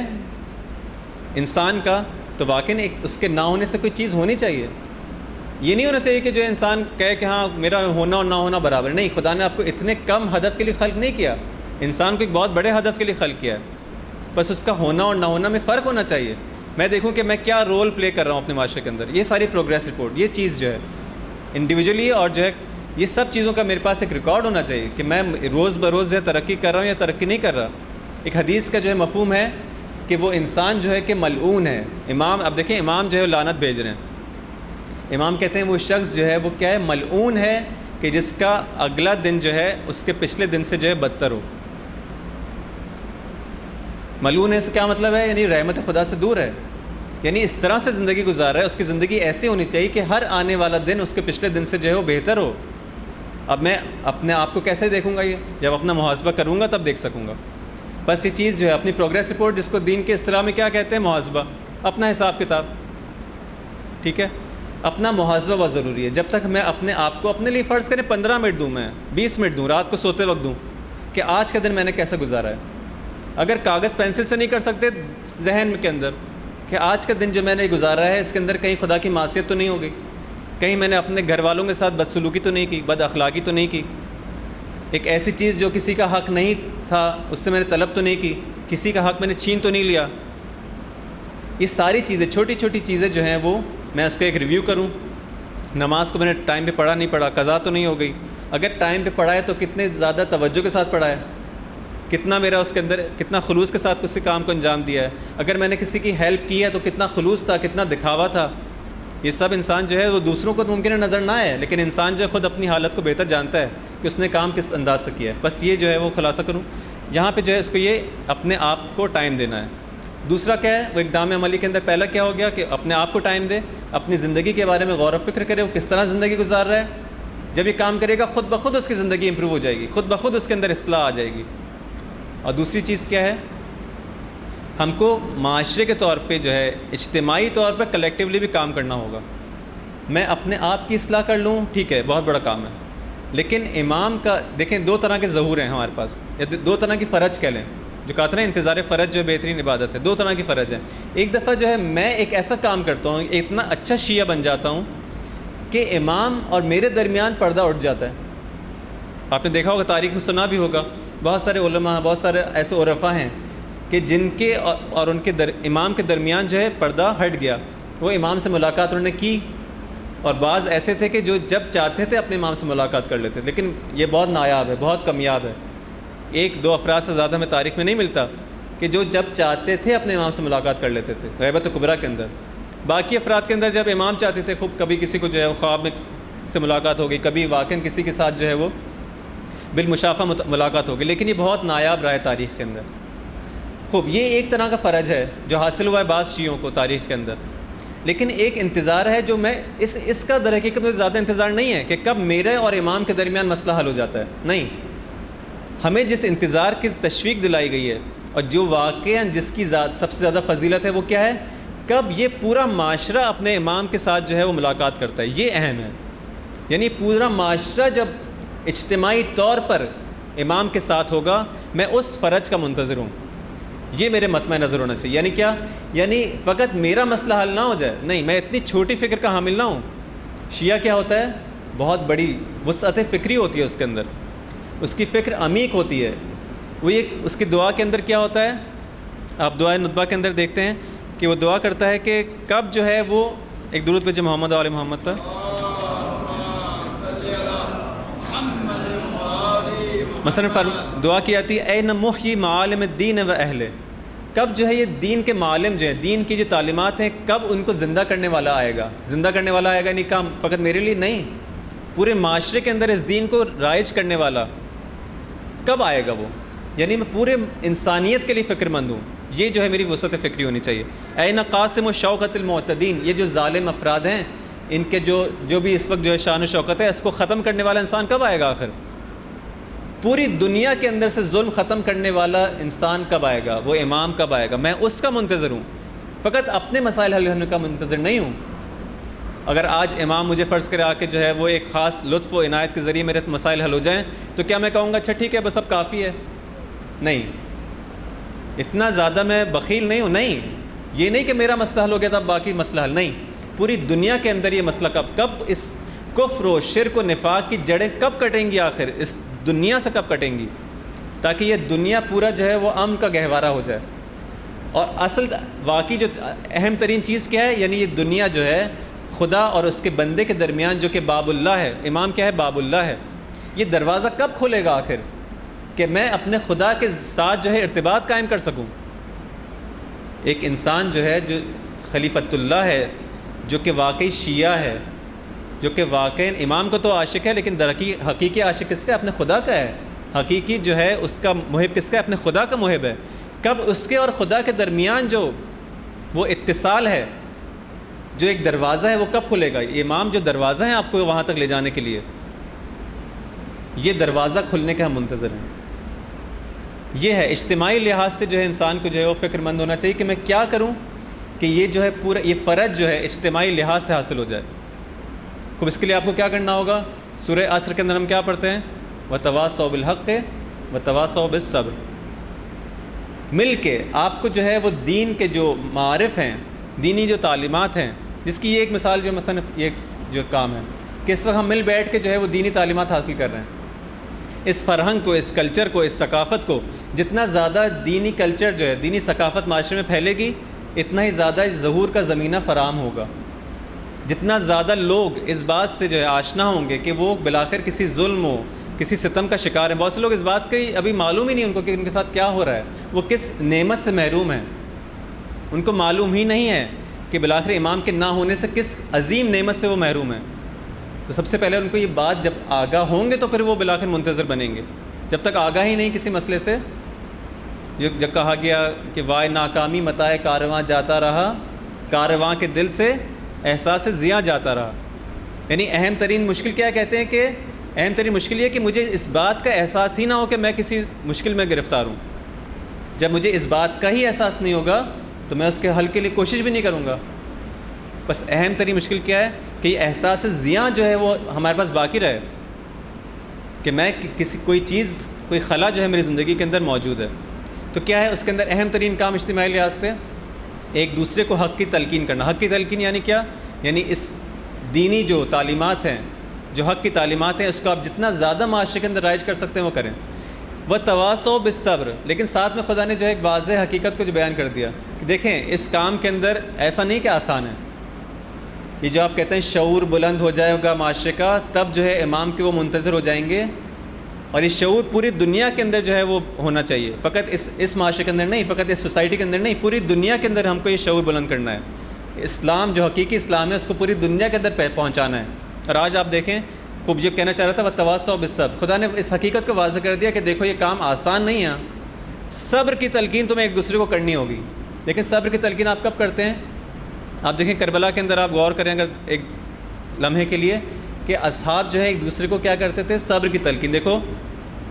انسان کا تو واقعی اس کے نہ ہونے سے کوئی چیز ہونی چاہیے. یہ نہیں ہونا چاہیے کہ جو انسان کہے کہ ہاں میرا ہونا اور نہ ہونا برابر. نہیں، خدا نے آپ کو اتنے کم ہدف کے لیے خلق نہیں کیا، انسان کو ایک بہت بڑے ہدف کے لیے خلق کیا ہے، بس اس کا ہونا اور نہ ہونا میں فرق ہونا چاہیے. میں دیکھوں کہ میں کیا رول پلے کر رہا ہوں اپنے معاشرے کے اندر. یہ ساری پروگریس رپورٹ، یہ چیز جو ہے انڈیویجولی اور جو ہے یہ سب چیزوں کا میرے پاس ایک ریکارڈ ہونا چاہیے کہ میں روز بروز جو ہے ترقی کر رہا ہوں یا ترقی نہیں کر رہا. ایک حدیث کا جو ہے مفہوم ہے کہ وہ انسان جو ہے کہ ملعون ہے. امام، اب دیکھیں امام جو ہے لعنت بھیج رہے ہیں. امام کہتے ہیں وہ شخص جو ہے وہ کیا ہے؟ ملعون ہے کہ جس کا اگلا دن جو ہے اس کے پچھلے دن سے جو ہے بدتر ہو. ملعون ہے سے کیا مطلب ہے؟ یعنی رحمت خدا سے دور ہے، یعنی اس طرح سے زندگی گزار رہا ہے، اس کی زندگی ایسی ہونی چاہیے کہ ہر آنے والا دن اس کے پچھلے دن سے جو ہے وہ بہتر ہو. اب میں اپنے آپ کو کیسے دیکھوں گا؟ یہ جب اپنا محاسبہ کروں گا تب دیکھ سکوں گا. بس یہ چیز جو ہے اپنی پروگریس رپورٹ، جس کو دین کے اصطلاح میں کیا کہتے ہیں؟ محاسبہ، اپنا حساب کتاب. ٹھیک ہے، اپنا محاسبہ بہت ضروری ہے. جب تک میں اپنے آپ کو اپنے لیے فرض کریں 15 منٹ دوں، میں 20 منٹ دوں، رات کو سوتے وقت دوں کہ آج کا دن میں نے کیسا گزارا ہے. اگر کاغذ پینسل سے نہیں کر سکتے، ذہن کے اندر کہ آج کا دن جو میں نے گزارا ہے اس کے اندر کہیں خدا کی معصیت تو نہیں ہو گئی، کہیں میں نے اپنے گھر والوں کے ساتھ بدسلوکی تو نہیں کی، بد اخلاقی تو نہیں کی، ایک ایسی چیز جو کسی کا حق نہیں تھا اس سے میں نے طلب تو نہیں کی، کسی کا حق میں نے چھین تو نہیں لیا. یہ ساری چیزیں، چھوٹی چھوٹی چیزیں جو ہیں وہ میں اس کا ایک ریویو کروں. نماز کو میں نے ٹائم پہ پڑھا نہیں پڑھا، قضا تو نہیں ہو گئی، اگر ٹائم پہ پڑھا ہے تو کتنے زیادہ توجہ کے ساتھ پڑھا ہے، کتنا میرا اس کے اندر کتنا خلوص کے ساتھ کسی کام کو انجام دیا ہے، اگر میں نے کسی کی ہیلپ کی ہے تو کتنا خلوص تھا، کتنا دکھاوا تھا. یہ سب انسان جو ہے وہ دوسروں کو ممکن ہے نظر نہ آئے، لیکن انسان جو ہے خود اپنی حالت کو بہتر جانتا ہے کہ اس نے کام کس انداز سے کیا ہے. بس یہ جو ہے وہ خلاصہ کروں یہاں پہ جو ہے اس کو یہ اپنے آپ کو ٹائم دینا ہے. دوسرا کیا ہے؟ وہ اقدام عملی کے اندر پہلا کیا ہو گیا کہ اپنے آپ کو ٹائم دے، اپنی زندگی کے بارے میں غور و فکر کرے، وہ کس طرح زندگی گزار رہا ہے. جب یہ کام کرے گا خود بخود اس کی زندگی امپروو ہو جائے گی، خود بخود اس کے اندر اصلاح آ جائے گی. اور دوسری چیز کیا ہے؟ ہم کو معاشرے کے طور پہ جو ہے اجتماعی طور پہ کلیکٹیولی بھی کام کرنا ہوگا. میں اپنے آپ کی اصلاح کر لوں، ٹھیک ہے، بہت بڑا کام ہے، لیکن امام کا دیکھیں 2 طرح کے ظہور ہیں ہمارے پاس، یا 2 طرح کی فرج کہہ لیں. جو کہا تھا نا انتظار فرج جو ہے بہترین عبادت ہے. 2 طرح کی فرج ہیں. ایک دفعہ جو ہے میں ایک ایسا کام کرتا ہوں, اتنا اچھا شیعہ بن جاتا ہوں کہ امام اور میرے درمیان پردہ اٹھ جاتا ہے. آپ نے دیکھا ہوگا, تاریخ میں سنا بھی ہوگا, بہت سارے علماء, بہت سارے ایسے عرفاء ہیں کہ جن کے اور ان کے امام کے درمیان جو ہے پردہ ہٹ گیا. وہ امام سے ملاقات انہوں نے کی, اور بعض ایسے تھے کہ جو جب چاہتے تھے اپنے امام سے ملاقات کر لیتے. لیکن یہ بہت نایاب ہے, بہت کمیاب ہے. 1-2 افراد سے زیادہ ہمیں تاریخ میں نہیں ملتا کہ جو جب چاہتے تھے اپنے امام سے ملاقات کر لیتے تھے غیبت کبریٰ کے اندر. باقی افراد کے اندر جب امام چاہتے تھے, خوب کبھی کسی کو جو ہے خواب میں سے ملاقات ہوگی, کبھی واقعاً کسی کے ساتھ جو ہے وہ بالمشافہ ملاقات ہوگی. لیکن یہ بہت نایاب رہا ہے تاریخ کے اندر. خوب, یہ ایک طرح کا فرج ہے جو حاصل ہوا ہے بعض شیعوں کو تاریخ کے اندر. لیکن ایک انتظار ہے جو میں اس کا در حقیقت میں زیادہ انتظار نہیں ہے کہ کب میرے اور امام کے درمیان مسئلہ حل ہو جاتا ہے. نہیں, ہمیں جس انتظار کی تشویق دلائی گئی ہے اور جو واقعاً جس کی سب سے زیادہ فضیلت ہے وہ کیا ہے, کب یہ پورا معاشرہ اپنے امام کے ساتھ جو ہے وہ ملاقات کرتا ہے. یہ اہم ہے. یعنی پورا معاشرہ جب اجتماعی طور پر امام کے ساتھ ہوگا, میں اس فرج کا منتظر ہوں. یہ میرے مطمع نظر ہونا چاہیے. یعنی کیا, یعنی فقط میرا مسئلہ حل نہ ہو جائے, نہیں, میں اتنی چھوٹی فکر کا حامل نہ ہوں. شیعہ کیا ہوتا ہے, بہت بڑی وسعت فکری ہوتی ہے اس کے اندر, اس کی فکر عمیق ہوتی ہے. وہ یہ اس کی دعا کے اندر کیا ہوتا ہے, آپ دعائے ندبہ کے اندر دیکھتے ہیں کہ وہ دعا کرتا ہے کہ کب جو ہے وہ ایک درود پہ جو محمد و آل محمد تھا, مثلا دعا کی آتی ہے اے محیی معالم الدین و اہل, کب جو ہے یہ دین کے معالم جو ہیں, دین کی جو تعلیمات ہیں, کب ان کو زندہ کرنے والا آئے گا. زندہ کرنے والا آئے گا یعنی کام فقط میرے لیے نہیں, پورے معاشرے کے اندر اس دین کو رائج کرنے والا کب آئے گا وہ. یعنی میں پورے انسانیت کے لیے فکر مند ہوں. یہ جو ہے میری وسعت فکری ہونی چاہیے. اے قاسم و شوکت المعتدین, یہ جو ظالم افراد ہیں ان کے جو بھی اس وقت جو ہے شان و شوکت ہے, اس کو ختم کرنے والا انسان کب آئے گا آخر. پوری دنیا کے اندر سے ظلم ختم کرنے والا انسان کب آئے گا, وہ امام کب آئے گا. میں اس کا منتظر ہوں, فقط اپنے مسائل حل ہونے کا منتظر نہیں ہوں. اگر آج امام مجھے فرض کرے آ کے جو ہے وہ ایک خاص لطف و عنایت کے ذریعے میرے مسائل حل ہو جائیں, تو کیا میں کہوں گا اچھا ٹھیک ہے بس اب کافی ہے. نہیں, اتنا زیادہ میں بخیل نہیں ہوں. نہیں, یہ نہیں کہ میرا مسئلہ حل ہو گیا تھا باقی مسئلہ حل نہیں. پوری دنیا کے اندر یہ مسئلہ کب اس کفر و شرک و نفاق کی جڑیں کب کٹیں گی, آخر اس دنیا سے کب کٹیں گی, تاکہ یہ دنیا پورا جو ہے وہ امن کا گہوارہ ہو جائے. اور اصل واقعی جو اہم ترین چیز کیا ہے, یعنی یہ دنیا جو ہے خدا اور اس کے بندے کے درمیان جو کہ باب اللہ ہے, امام کیا ہے, باب اللہ ہے, یہ دروازہ کب کھلے گا آخر کہ میں اپنے خدا کے ساتھ جو ہے ارتباط قائم کر سکوں. ایک انسان جو ہے جو خلیفۃ اللہ ہے, جو کہ واقعی شیعہ ہے, جو کہ واقعی امام کو تو عاشق ہے, لیکن حقیقی عاشق کس کا, اپنے خدا کا ہے. حقیقی جو ہے اس کا محب کس کا, اپنے خدا کا محب ہے. کب اس کے اور خدا کے درمیان جو وہ اتصال ہے, جو ایک دروازہ ہے, وہ کب کھلے گا. یہ امام جو دروازہ ہیں آپ کو وہاں تک لے جانے کے لیے, یہ دروازہ کھلنے کے ہم منتظر ہیں. یہ ہے اجتماعی لحاظ سے جو ہے انسان کو جو ہے وہ فکر مند ہونا چاہیے کہ میں کیا کروں کہ یہ جو ہے پورا یہ فرج جو ہے اجتماعی لحاظ سے حاصل ہو جائے. خوب, اس کے لیے آپ کو کیا کرنا ہوگا, سورہ عصر کے اندر ہم کیا پڑھتے ہیں, وَتَوَاصَوْا بِالْحَقِّ وَتَوَاصَوْا بِالصَّبْرِ. مل کے آپ کو جو ہے وہ دین کے جو معارف ہیں, دینی جو تعلیمات ہیں, جس کی یہ ایک مثال جو مثلا یہ جو کام ہے کہ اس وقت ہم مل بیٹھ کے جو ہے وہ دینی تعلیمات حاصل کر رہے ہیں. اس فرہنگ کو, اس کلچر کو, اس ثقافت کو, جتنا زیادہ دینی کلچر جو ہے, دینی ثقافت معاشرے میں پھیلے گی, اتنا ہی زیادہ ظہور کا زمینہ فراہم ہوگا. جتنا زیادہ لوگ اس بات سے جو ہے آشنا ہوں گے کہ وہ بالآخر کسی ظلم ہو, کسی ستم کا شکار ہیں. بہت سے لوگ اس بات کا ابھی معلوم ہی نہیں ان کو کہ ان کے ساتھ کیا ہو رہا ہے, وہ کس نعمت سے محروم ہیں. ان کو معلوم ہی نہیں ہے کہ بالآخر امام کے نہ ہونے سے کس عظیم نعمت سے وہ محروم ہیں. تو سب سے پہلے ان کو یہ بات جب آگاہ ہوں گے تو پھر وہ بالآخر منتظر بنیں گے. جب تک آگاہ ہی نہیں کسی مسئلے سے, جب کہا گیا کہ وائے ناکامی متائے کارواں جاتا رہا, کارواں کے دل سے احساس ضیاء جاتا رہا. یعنی اہم ترین مشکل کیا کہتے ہیں کہ اہم ترین مشکل یہ کہ مجھے اس بات کا احساس ہی نہ ہو کہ میں کسی مشکل میں گرفتار ہوں. جب مجھے اس بات کا ہی احساس نہیں ہوگا تو میں اس کے حل کے لیے کوشش بھی نہیں کروں گا. بس اہم ترین مشکل کیا ہے کہ یہ احساس ضیاء جو ہے وہ ہمارے پاس باقی رہے, کہ میں کوئی چیز, کوئی خلا جو ہے میری زندگی کے اندر موجود ہے. تو کیا ہے اس کے اندر اہم ترین کام اجتماعی لحاظ سے؟ ایک دوسرے کو حق کی تلقین کرنا۔ حق کی تلقین یعنی کیا؟ یعنی اس دینی جو تعلیمات ہیں، جو حق کی تعلیمات ہیں، اس کو آپ جتنا زیادہ معاشرے کے اندر رائج کر سکتے ہیں وہ کریں۔ وتواصوا بالصبر، لیکن ساتھ میں خدا نے جو ایک واضح حقیقت کو جو بیان کر دیا کہ دیکھیں اس کام کے اندر ایسا نہیں کہ آسان ہے۔ یہ جو آپ کہتے ہیں شعور بلند ہو جائے گا معاشرے کا، تب جو ہے امام کے وہ منتظر ہو جائیں گے، اور یہ شعور پوری دنیا کے اندر جو ہے وہ ہونا چاہیے، فقط اس معاشرے کے اندر نہیں، فقط اس سوسائٹی کے اندر نہیں، پوری دنیا کے اندر ہم کو یہ شعور بلند کرنا ہے۔ اسلام جو حقیقی اسلام ہے اس کو پوری دنیا کے اندر پہنچانا ہے۔ اور آج آپ دیکھیں خوب جو کہنا چاہ رہا تھا وتواصوا بالصبر، خدا نے اس حقیقت کو واضح کر دیا کہ دیکھو یہ کام آسان نہیں ہے، صبر کی تلقین تمہیں ایک دوسرے کو کرنی ہوگی۔ لیکن صبر کی تلقین آپ کب کرتے ہیں؟ آپ دیکھیں کربلا کے اندر آپ غور کریں اگر ایک لمحے کے لیے کہ اصحاب جو ہے ایک دوسرے کو کیا کرتے تھے؟ صبر کی تلقین۔ دیکھو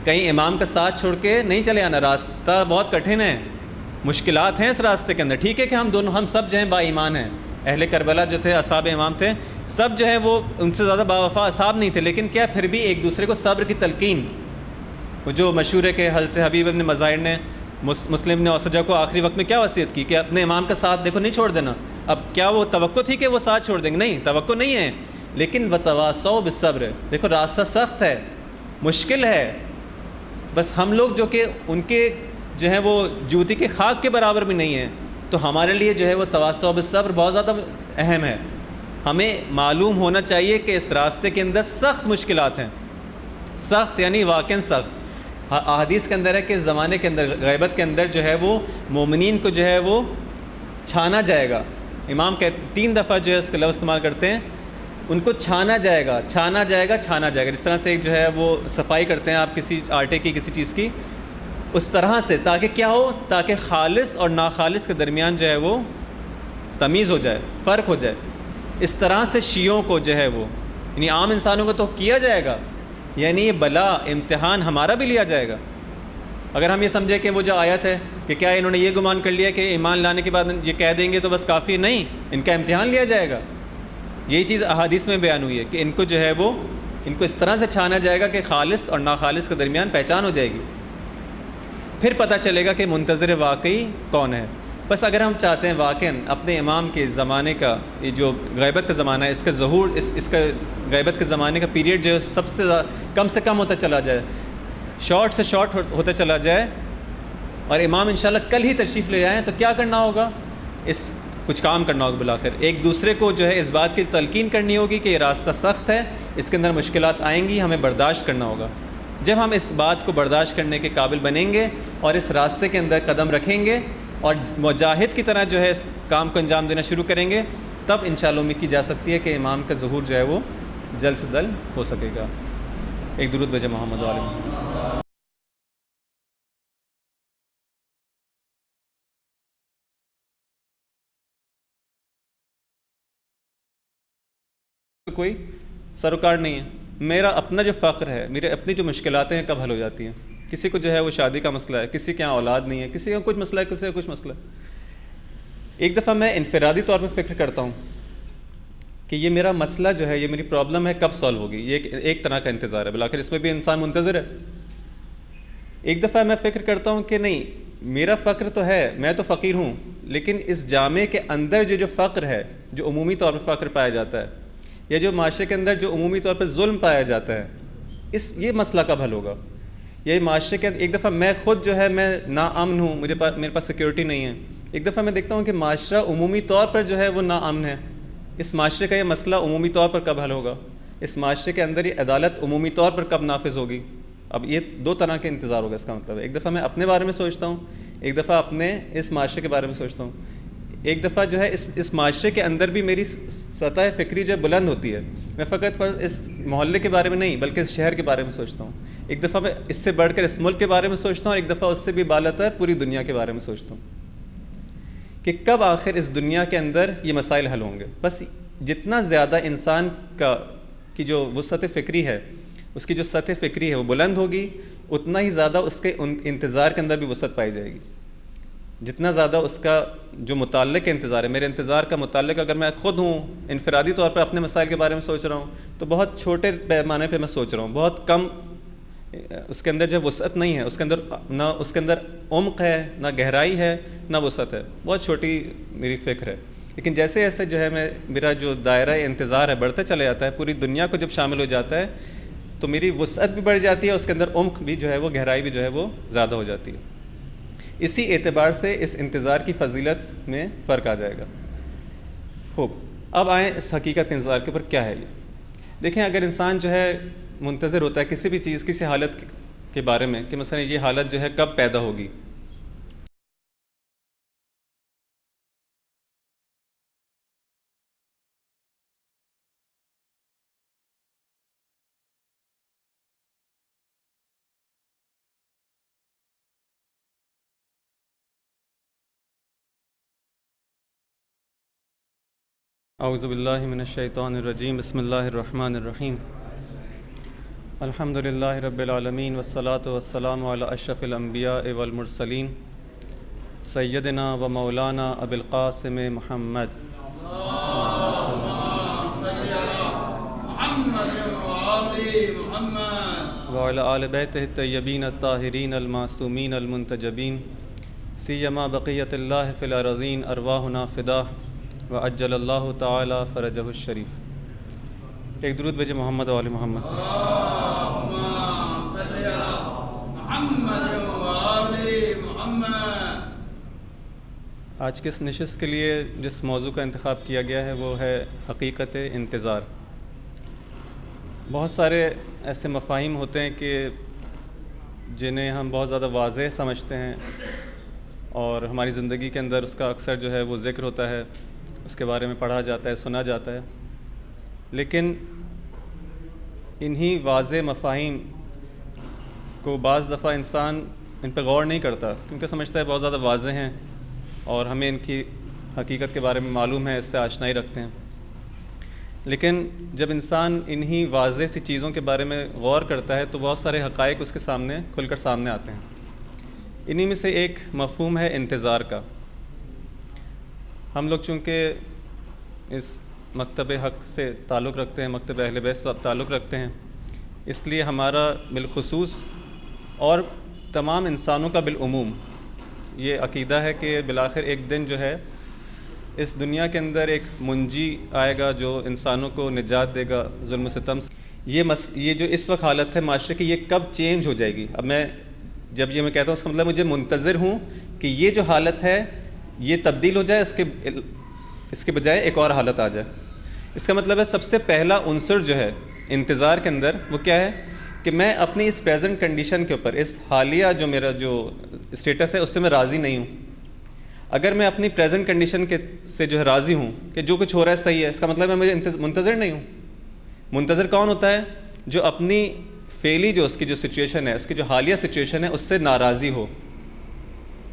کہیں امام کا ساتھ چھوڑ کے نہیں چلے آنا، راستہ بہت کٹھن ہے، مشکلات ہیں اس راستے کے اندر۔ ٹھیک ہے کہ ہم سب جو ہیں با ایمان ہیں، اہل کربلا جو تھے اصحاب امام تھے، سب جو ہیں وہ ان سے زیادہ باوفا اصحاب نہیں تھے، لیکن کیا پھر بھی ایک دوسرے کو صبر کی تلقین، وہ جو مشہور ہے کہ حضرت حبیب ابن مظاہر نے مسلم نے اوسجہ کو آخری وقت میں کیا وصیت کی کہ اپنے امام کا ساتھ دیکھو نہیں چھوڑ دینا۔ اب کیا وہ توقع تھی کہ وہ ساتھ چھوڑ دیں گے؟ نہیں، توقع نہیں ہے، لیکن وتواصوا بالصبر، دیکھو راستہ سخت ہے، مشکل ہے، بس ہم لوگ جو کہ ان کے جو ہیں وہ جوتی کے خاک کے برابر بھی نہیں ہیں، تو ہمارے لیے جو ہے وہ تواصوا بالصبر بہت زیادہ اہم ہے۔ ہمیں معلوم ہونا چاہیے کہ اس راستے کے اندر سخت مشکلات ہیں، سخت یعنی واقعاً سخت۔ احادیث کے اندر ہے کہ اس زمانے کے اندر غیبت کے اندر جو ہے وہ مومنین کو جو ہے وہ چھانا جائے گا۔ امام کہ 3 دفعہ جو ہے اس کا لفظ استعمال کرتے ہیں، ان کو چھانا جائے گا، چھانا جائے گا، چھانا جائے گا۔ جس طرح سے جو ہے وہ صفائی کرتے ہیں آپ کسی آٹے کی کسی چیز کی، اس طرح سے، تاکہ کیا ہو؟ تاکہ خالص اور ناخالص کے درمیان جو ہے وہ تمیز ہو جائے، فرق ہو جائے۔ اس طرح سے شیعوں کو جو ہے وہ یعنی عام انسانوں کو تو کیا جائے گا، یعنی یہ بلا امتحان ہمارا بھی لیا جائے گا۔ اگر ہم یہ سمجھے کہ وہ جو آیت ہے کہ کیا انہوں نے یہ گمان کر لیا کہ ایمان لانے کے بعد یہ کہہ دیں گے تو بس کافی، نہیں، ان کا امتحان لیا جائے گا۔ یہی چیز احادیث میں بیان ہوئی ہے کہ ان کو جو ہے وہ ان کو اس طرح سے چھانا جائے گا کہ خالص اور ناخالص کے درمیان پہچان ہو جائے گی، پھر پتہ چلے گا کہ منتظر واقعی کون ہے۔ بس اگر ہم چاہتے ہیں واقعاً اپنے امام کے زمانے کا یہ جو غیبت کا زمانہ ہے، اس کا ظہور، اس کا غیبت کے زمانے کا پیریڈ جو ہے سب سے کم ہوتا چلا جائے، شارٹ سے شارٹ ہوتا چلا جائے، اور امام انشاءاللہ کل ہی تشریف لے آئیں، تو کیا کرنا ہوگا؟ کچھ کام کرنا ہوگا، بلا کر ایک دوسرے کو جو ہے اس بات کی تلقین کرنی ہوگی کہ یہ راستہ سخت ہے، اس کے اندر مشکلات آئیں گی، ہمیں برداشت کرنا ہوگا۔ جب ہم اس بات کو برداشت کرنے کے قابل بنیں گے اور اس راستے کے اندر قدم رکھیں گے اور مجاہد کی طرح جو ہے اس کام کو انجام دینا شروع کریں گے، تب انشاءاللہ امید کی جا سکتی ہے کہ امام کا ظہور جو ہے وہ جلد سے جلد ہو سکے گا۔ ایک درود بھیجیں محمد علیہ وسلم۔ کوئی سروکار نہیں ہے، میرا اپنا جو فقر ہے، میرے اپنی جو مشکلاتیں ہیں کب حل ہو جاتی ہیں؟ کسی کو جو ہے وہ شادی کا مسئلہ ہے، کسی کے یہاں اولاد نہیں ہے، کسی کا کچھ مسئلہ ہے، کسی کا کچھ مسئلہ ہے۔ ایک دفعہ میں انفرادی طور پہ فکر کرتا ہوں کہ یہ میرا مسئلہ جو ہے، یہ میری پرابلم ہے، کب سالو ہوگی؟ یہ ایک طرح کا انتظار ہے، بلاخر اس میں بھی انسان منتظر ہے۔ ایک دفعہ میں فکر کرتا ہوں کہ نہیں، میرا فقر تو ہے، میں تو فقیر ہوں، لیکن اس جامع کے اندر جو فقر ہے، جو عمومی طور پہ فقر پایا جاتا ہے، یا جو معاشرے کے اندر جو عمومی طور پہ ظلم پایا جاتا ہے، یہ مسئلہ کب حل ہوگا؟ یہ معاشرے کے ایک دفعہ میں خود جو ہے میں ناامن ہوں، میرے پاس سیکیورٹی نہیں ہے۔ ایک دفعہ میں دیکھتا ہوں کہ معاشرہ عمومی طور پر جو ہے وہ ناامن ہے، اس معاشرے کا یہ مسئلہ عمومی طور پر کب حل ہوگا؟ اس معاشرے کے اندر یہ عدالت عمومی طور پر کب نافذ ہوگی؟ اب یہ 2 طرح کے انتظار ہوگا، اس کا مطلب ہے ایک دفعہ میں اپنے بارے میں سوچتا ہوں، ایک دفعہ اپنے اس معاشرے کے بارے میں سوچتا ہوں، ایک دفعہ جو ہے اس معاشرے کے اندر بھی میری سطح فکری جو بلند ہوتی ہے، میں فقط اس محلے کے بارے میں نہیں بلکہ اس شہر کے بارے میں سوچتا ہوں، ایک دفعہ میں اس سے بڑھ کر اس ملک کے بارے میں سوچتا ہوں، اور ایک دفعہ اس سے بھی بالاتر پوری دنیا کے بارے میں سوچتا ہوں کہ کب آخر اس دنیا کے اندر یہ مسائل حل ہوں گے۔ بس جتنا زیادہ انسان کی جو وسعت فکری ہے، اس کی جو سطح فکری ہے وہ بلند ہوگی، اتنا ہی زیادہ اس کے انتظار کے اندر بھی وسعت پائی جائے گی۔ جتنا زیادہ اس کا جو متعلق انتظار ہے، میرے انتظار کا متعلق اگر میں خود ہوں، انفرادی طور پر اپنے مسائل کے بارے میں سوچ رہا ہوں، تو بہت چھوٹے پیمانے پہ میں سوچ رہا ہوں، بہت کم اس کے اندر جو وسعت نہیں ہے، اس کے اندر اس کے اندر عمق ہے، نہ گہرائی ہے، نہ وسعت ہے، بہت چھوٹی میری فکر ہے. لیکن جیسے جیسے جو ہے میرا جو دائرہ انتظار ہے بڑھتا چلا جاتا ہے، پوری دنیا کو جب شامل ہو جاتا ہے تو میری وسعت بھی بڑھ جاتی ہے، اس کے اندر عمق بھی جو ہے وہ گہرائی بھی جو ہے وہ زیادہ ہو جاتی ہے. اسی اعتبار سے اس انتظار کی فضیلت میں فرق آ جائے گا. خوب، اب آئیں اس حقیقت انتظار کے اوپر کیا ہے یہ. دیکھیں، اگر انسان جو ہے منتظر ہوتا ہے کسی بھی چیز، کسی حالت کے بارے میں کہ مثلا یہ حالت جو ہے کب پیدا ہوگی، اعوذ باللہ من الشیطان الرجیم، بسم اللہ الرحمن الرحیم. الحمد للہ رب العالمین والصلاة والسلام علی اشرف الانبیاء والمرسلین سیدنا و مولانا ابی القاسم محمد وعلی آل بیتہ الطیبین الطاہرین المعصومین المنتجبین سیما بقیت اللہ فی الارضین ارواحنا فداہ وعجل اللہ تعالی فرجہ الشریف. ایک درود بھیجے محمد و آل محمد. آج کے اس نشست کے لیے جس موضوع کا انتخاب کیا گیا ہے وہ ہے حقیقت انتظار. بہت سارے ایسے مفاہیم ہوتے ہیں کہ جنہیں ہم بہت زیادہ واضح سمجھتے ہیں اور ہماری زندگی کے اندر اس کا اکثر جو ہے وہ ذکر ہوتا ہے، اس کے بارے میں پڑھا جاتا ہے، سنا جاتا ہے. لیکن انہی واضح مفاہیم کو بعض دفعہ انسان ان پہ غور نہیں کرتا، کیونکہ سمجھتا ہے بہت زیادہ واضح ہیں اور ہمیں ان کی حقیقت کے بارے میں معلوم ہے، اس سے آشنائی رکھتے ہیں. لیکن جب انسان انہی واضح سی چیزوں کے بارے میں غور کرتا ہے تو بہت سارے حقائق اس کے سامنے کھل کر سامنے آتے ہیں. انہی میں سے ایک مفہوم ہے انتظار کا. ہم لوگ چونکہ اس مکتب حق سے تعلق رکھتے ہیں، مکتب اہل بیت سے تعلق رکھتے ہیں، اس لیے ہمارا بالخصوص اور تمام انسانوں کا بالعموم یہ عقیدہ ہے کہ بالآخر ایک دن جو ہے اس دنیا کے اندر ایک منجی آئے گا جو انسانوں کو نجات دے گا ظلم و ستم سے. یہ جو اس وقت حالت ہے معاشرے کی، یہ کب چینج ہو جائے گی؟ اب میں جب یہ کہتا ہوں اس کا مطلب مجھے منتظر ہوں کہ یہ جو حالت ہے یہ تبدیل ہو جائے، اس کے بجائے ایک اور حالت آ جائے. اس کا مطلب ہے سب سے پہلا عنصر جو ہے انتظار کے اندر وہ کیا ہے کہ میں اپنی اس پریزنٹ کنڈیشن کے اوپر، اس حالیہ جو میرا جو اسٹیٹس ہے اس سے میں راضی نہیں ہوں. اگر میں اپنی پریزنٹ کنڈیشن سے جو ہے راضی ہوں کہ جو کچھ ہو رہا ہے صحیح ہے، اس کا مطلب ہے مجھے منتظر نہیں ہوں. منتظر کون ہوتا ہے؟ جو اپنی فعلی جو اس کی جو سچویشن ہے، اس کی جو حالیہ سچویشن ہے اس سے ناراضی ہو،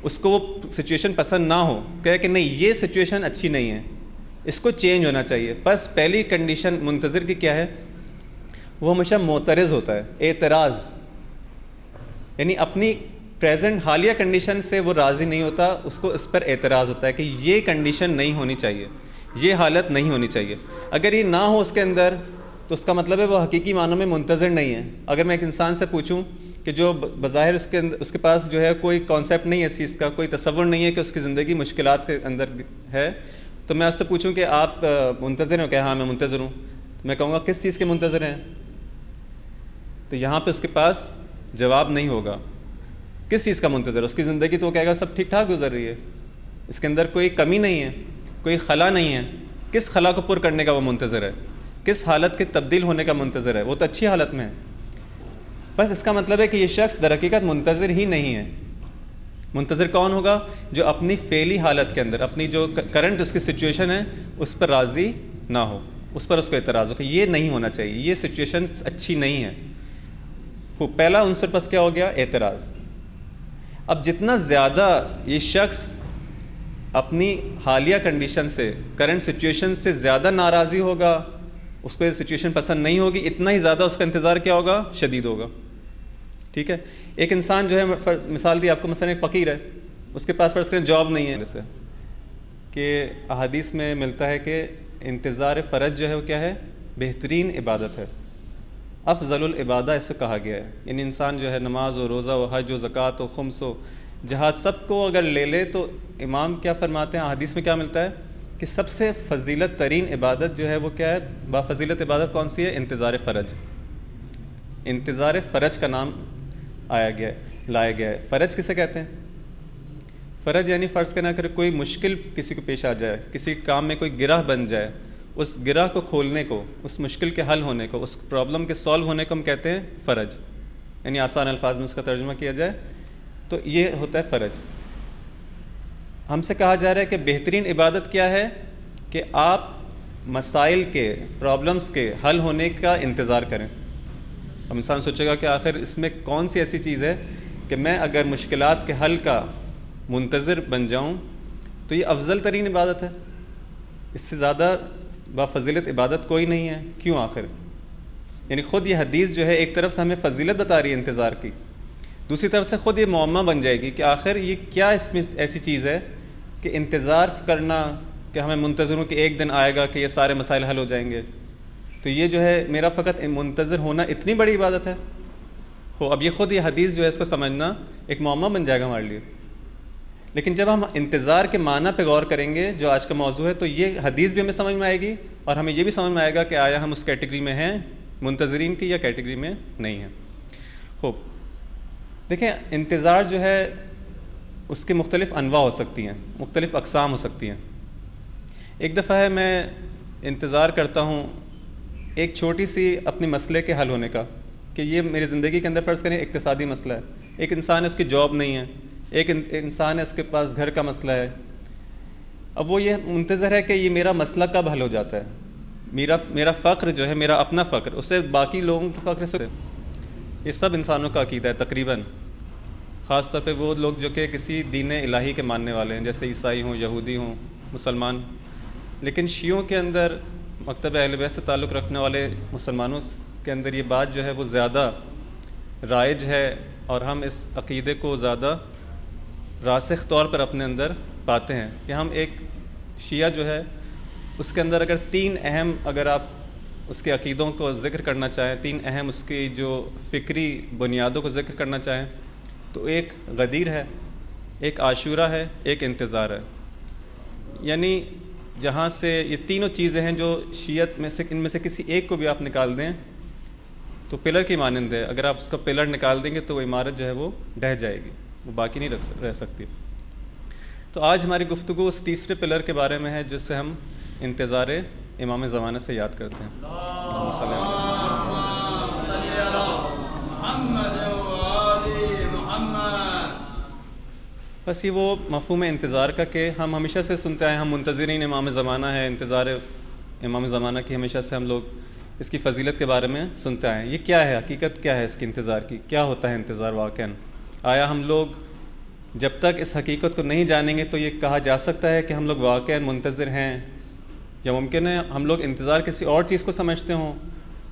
اس کو وہ سچویشن پسند نہ ہو، کہے کہ نہیں یہ سچویشن اچھی نہیں ہے، اس کو چینج ہونا چاہیے. بس پہلی کنڈیشن منتظر کی کیا ہے؟ وہ ہمیشہ معترض ہوتا ہے، اعتراض. یعنی اپنی پریزنٹ حالیہ کنڈیشن سے وہ راضی نہیں ہوتا، اس کو اس پر اعتراض ہوتا ہے کہ یہ کنڈیشن نہیں ہونی چاہیے، یہ حالت نہیں ہونی چاہیے. اگر یہ نہ ہو اس کے اندر تو اس کا مطلب ہے وہ حقیقی معنوں میں منتظر نہیں ہے. اگر میں ایک انسان سے پوچھوں کہ جو بظاہر اس کے پاس جو ہے کوئی کانسیپٹ نہیں ہے اس چیز کا، کوئی تصور نہیں ہے کہ اس کی زندگی مشکلات کے اندر ہے، تو میں اس سے پوچھوں کہ آپ منتظر ہیں؟ کہ ہاں میں منتظر ہوں. میں کہوں گا کس چیز کے منتظر ہیں؟ تو یہاں پہ اس کے پاس جواب نہیں ہوگا. کس چیز کا منتظر؟ اس کی زندگی تو وہ کہے گا سب ٹھیک ٹھاک گزر رہی ہے، اس کے اندر کوئی کمی نہیں ہے، کوئی خلا نہیں ہے. کس خلا کو پر کرنے کا وہ منتظر ہے؟ کس حالت کے تبدیل ہونے کا منتظر ہے؟ وہ تو اچھی حالت میں ہے. بس اس کا مطلب ہے کہ یہ شخص در حقیقت منتظر ہی نہیں ہے. منتظر کون ہوگا؟ جو اپنی فعلی حالت کے اندر، اپنی جو کرنٹ اس کی سچویشن ہے اس پر راضی نہ ہو، اس پر اس کو اعتراض ہو کہ یہ نہیں ہونا چاہیے، یہ سچویشن اچھی نہیں ہے. خوب، پہلا عنصر پس کیا ہو گیا؟ اعتراض. اب جتنا زیادہ یہ شخص اپنی حالیہ کنڈیشن سے، کرنٹ سچویشن سے زیادہ ناراضی ہوگا، اس کو یہ سچویشن پسند نہیں ہوگی، اتنا ہی زیادہ اس کا انتظار کیا ہوگا؟ شدید ہوگا. ٹھیک ہے. ایک انسان جو ہے مثال دی آپ کو، مثلا ایک فقیر ہے، اس کے پاس فرض کریں جاب نہیں ہے، جیسے کہ احادیث میں ملتا ہے کہ انتظار فرج جو ہے وہ کیا ہے؟ بہترین عبادت ہے. افضل العبادہ اسے کہا گیا ہے. یعنی انسان جو ہے نماز و روزہ و حج و زکوٰۃ و خمس و جہاد سب کو اگر لے لے تو امام کیا فرماتے ہیں، حدیث میں کیا ملتا ہے کہ سب سے فضیلت ترین عبادت جو ہے وہ کیا ہے، بافضیلت عبادت کون سی ہے؟ انتظار فرج. انتظار فرج کا نام لایا گیا ہے. فرج کسے کہتے ہیں؟ فرج یعنی فرض کرنا اگر کوئی مشکل کسی کو پیش آ جائے، کسی کام میں کوئی گرہ بن جائے، اس گرہ کو کھولنے کو، اس مشکل کے حل ہونے کو، اس پرابلم کے سالو ہونے کو ہم کہتے ہیں فرج. یعنی آسان الفاظ میں اس کا ترجمہ کیا جائے تو یہ ہوتا ہے فرج. ہم سے کہا جا رہا ہے کہ بہترین عبادت کیا ہے کہ آپ مسائل کے، پرابلمس کے حل ہونے کا انتظار کریں. اب انسان سوچے گا کہ آخر اس میں کون سی ایسی چیز ہے کہ میں اگر مشکلات کے حل کا منتظر بن جاؤں تو یہ افضل ترین عبادت ہے. اس سے زیادہ بافضیلت عبادت کوئی نہیں ہے. کیوں آخر؟ یعنی خود یہ حدیث جو ہے ایک طرف سے ہمیں فضیلت بتا رہی ہے انتظار کی، دوسری طرف سے خود یہ معمہ بن جائے گی کہ آخر یہ کیا اس میں ایسی چیز ہے کہ انتظار کرنا، کہ ہمیں منتظر ہوں کہ ایک دن آئے گا کہ یہ سارے مسائل حل ہو جائیں گے. تو یہ جو ہے میرا فقط منتظر ہونا اتنی بڑی عبادت ہے. اب یہ خود یہ حدیث جو ہے اس کو سمجھنا ایک معمہ بن جائے گا ہمارے لیے. لیکن جب ہم انتظار کے معنی پہ غور کریں گے جو آج کا موضوع ہے تو یہ حدیث بھی ہمیں سمجھ میں آئے گی اور ہمیں یہ بھی سمجھ میں آئے گا کہ آیا ہم اس کیٹیگری میں ہیں منتظرین کی یا کیٹیگری میں نہیں ہیں. خوب دیکھیں، انتظار جو ہے اس کے مختلف انواع ہو سکتی ہیں، مختلف اقسام ہو سکتی ہیں. ایک دفعہ ہے میں انتظار کرتا ہوں ایک چھوٹی سی اپنی مسئلے کے حل ہونے کا، کہ یہ میری زندگی کے اندر فرض کریں اقتصادی مسئلہ ہے. ایک انسان ہے اس کی جاب نہیں ہے، ایک انسان ہے اس کے پاس گھر کا مسئلہ ہے. اب وہ یہ منتظر ہے کہ یہ میرا مسئلہ کب حل ہو جاتا ہے. میرا فقر جو ہے، میرا اپنا فقر، اس سے باقی لوگوں کے فقر سے، یہ سب انسانوں کا عقیدہ ہے تقریباً، خاص طور پہ وہ لوگ جو کہ کسی دین الہی کے ماننے والے ہیں، جیسے عیسائی ہوں، یہودی ہوں، مسلمان. لیکن شیعوں کے اندر، مکتب اہل بیت سے تعلق رکھنے والے مسلمانوں کے اندر یہ بات جو ہے وہ زیادہ رائج ہے اور ہم اس عقیدے کو زیادہ راسخ طور پر اپنے اندر پاتے ہیں کہ ہم ایک شیعہ جو ہے اس کے اندر اگر تین اہم، اگر آپ اس کے عقیدوں کو ذکر کرنا چاہیں، تین اہم اس کی جو فکری بنیادوں کو ذکر کرنا چاہیں تو ایک غدیر ہے، ایک عاشورہ ہے، ایک انتظار ہے. یعنی جہاں سے یہ تینوں چیزیں ہیں جو شیعت میں سے، ان میں سے کسی ایک کو بھی آپ نکال دیں تو پلر کی مانند ہے. اگر آپ اس کا پلر نکال دیں گے تو وہ عمارت جو ہے وہ ڈھہ جائے گی، وہ باقی نہیں رہ سکتی. تو آج ہماری گفتگو اس تیسرے پلر کے بارے میں ہے جس سے ہم انتظار امام زمانہ سے یاد کرتے ہیں. اللہم صلی علی محمد. بس یہ وہ مفہوم انتظار کا کہ ہم ہمیشہ سے سنتے آئے، ہم منتظرین امام زمانہ ہے، انتظار امام زمانہ کی ہمیشہ سے ہم لوگ اس کی فضیلت کے بارے میں سنتے آئے ہیں. یہ کیا ہے؟ حقیقت کیا ہے اس کی انتظار کی؟ کیا ہوتا ہے انتظار واقعاً؟ آیا ہم لوگ جب تک اس حقیقت کو نہیں جانیں گے تو یہ کہا جا سکتا ہے کہ ہم لوگ واقعاً منتظر ہیں، یا ممکن ہے ہم لوگ انتظار کسی اور چیز کو سمجھتے ہوں؟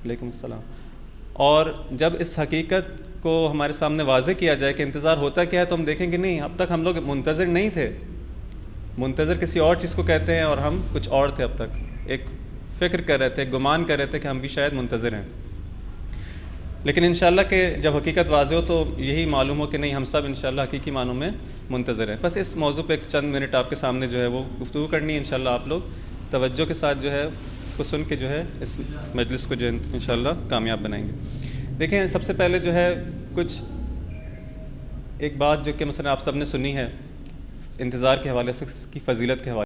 علیکم السلام. اور جب اس حقیقت کو ہمارے سامنے واضح کیا جائے کہ انتظار ہوتا کیا ہے تو ہم دیکھیں کہ نہیں، اب تک ہم لوگ منتظر نہیں تھے، منتظر کسی اور چیز کو کہتے ہیں اور ہم کچھ اور تھے. اب تک ایک فکر کر رہے تھے، گمان کر رہے تھے کہ ہم بھی شاید منتظر ہیں. لیکن انشاءاللہ کہ جب حقیقت واضح ہو تو یہی معلوم ہو کہ نہیں، ہم سب انشاءاللہ حقیقی معنوں میں منتظر ہیں. بس اس موضوع پہ ایک چند منٹ آپ کے سامنے جو ہے وہ گفتگو کرنی ہے. انشاءاللہ آپ لوگ توجہ کے ساتھ جو ہے اس کو سن کے جو ہے اس مجلس کو جو ہے انشاءاللہ کامیاب بنائیں گے. دیکھیں، سب سے پہلے جو ہے کچھ ایک بات جو کہ مثلا آپ سب نے سنی ہے انتظار کے حوالے سے، اس کی فضیلت کے حوالے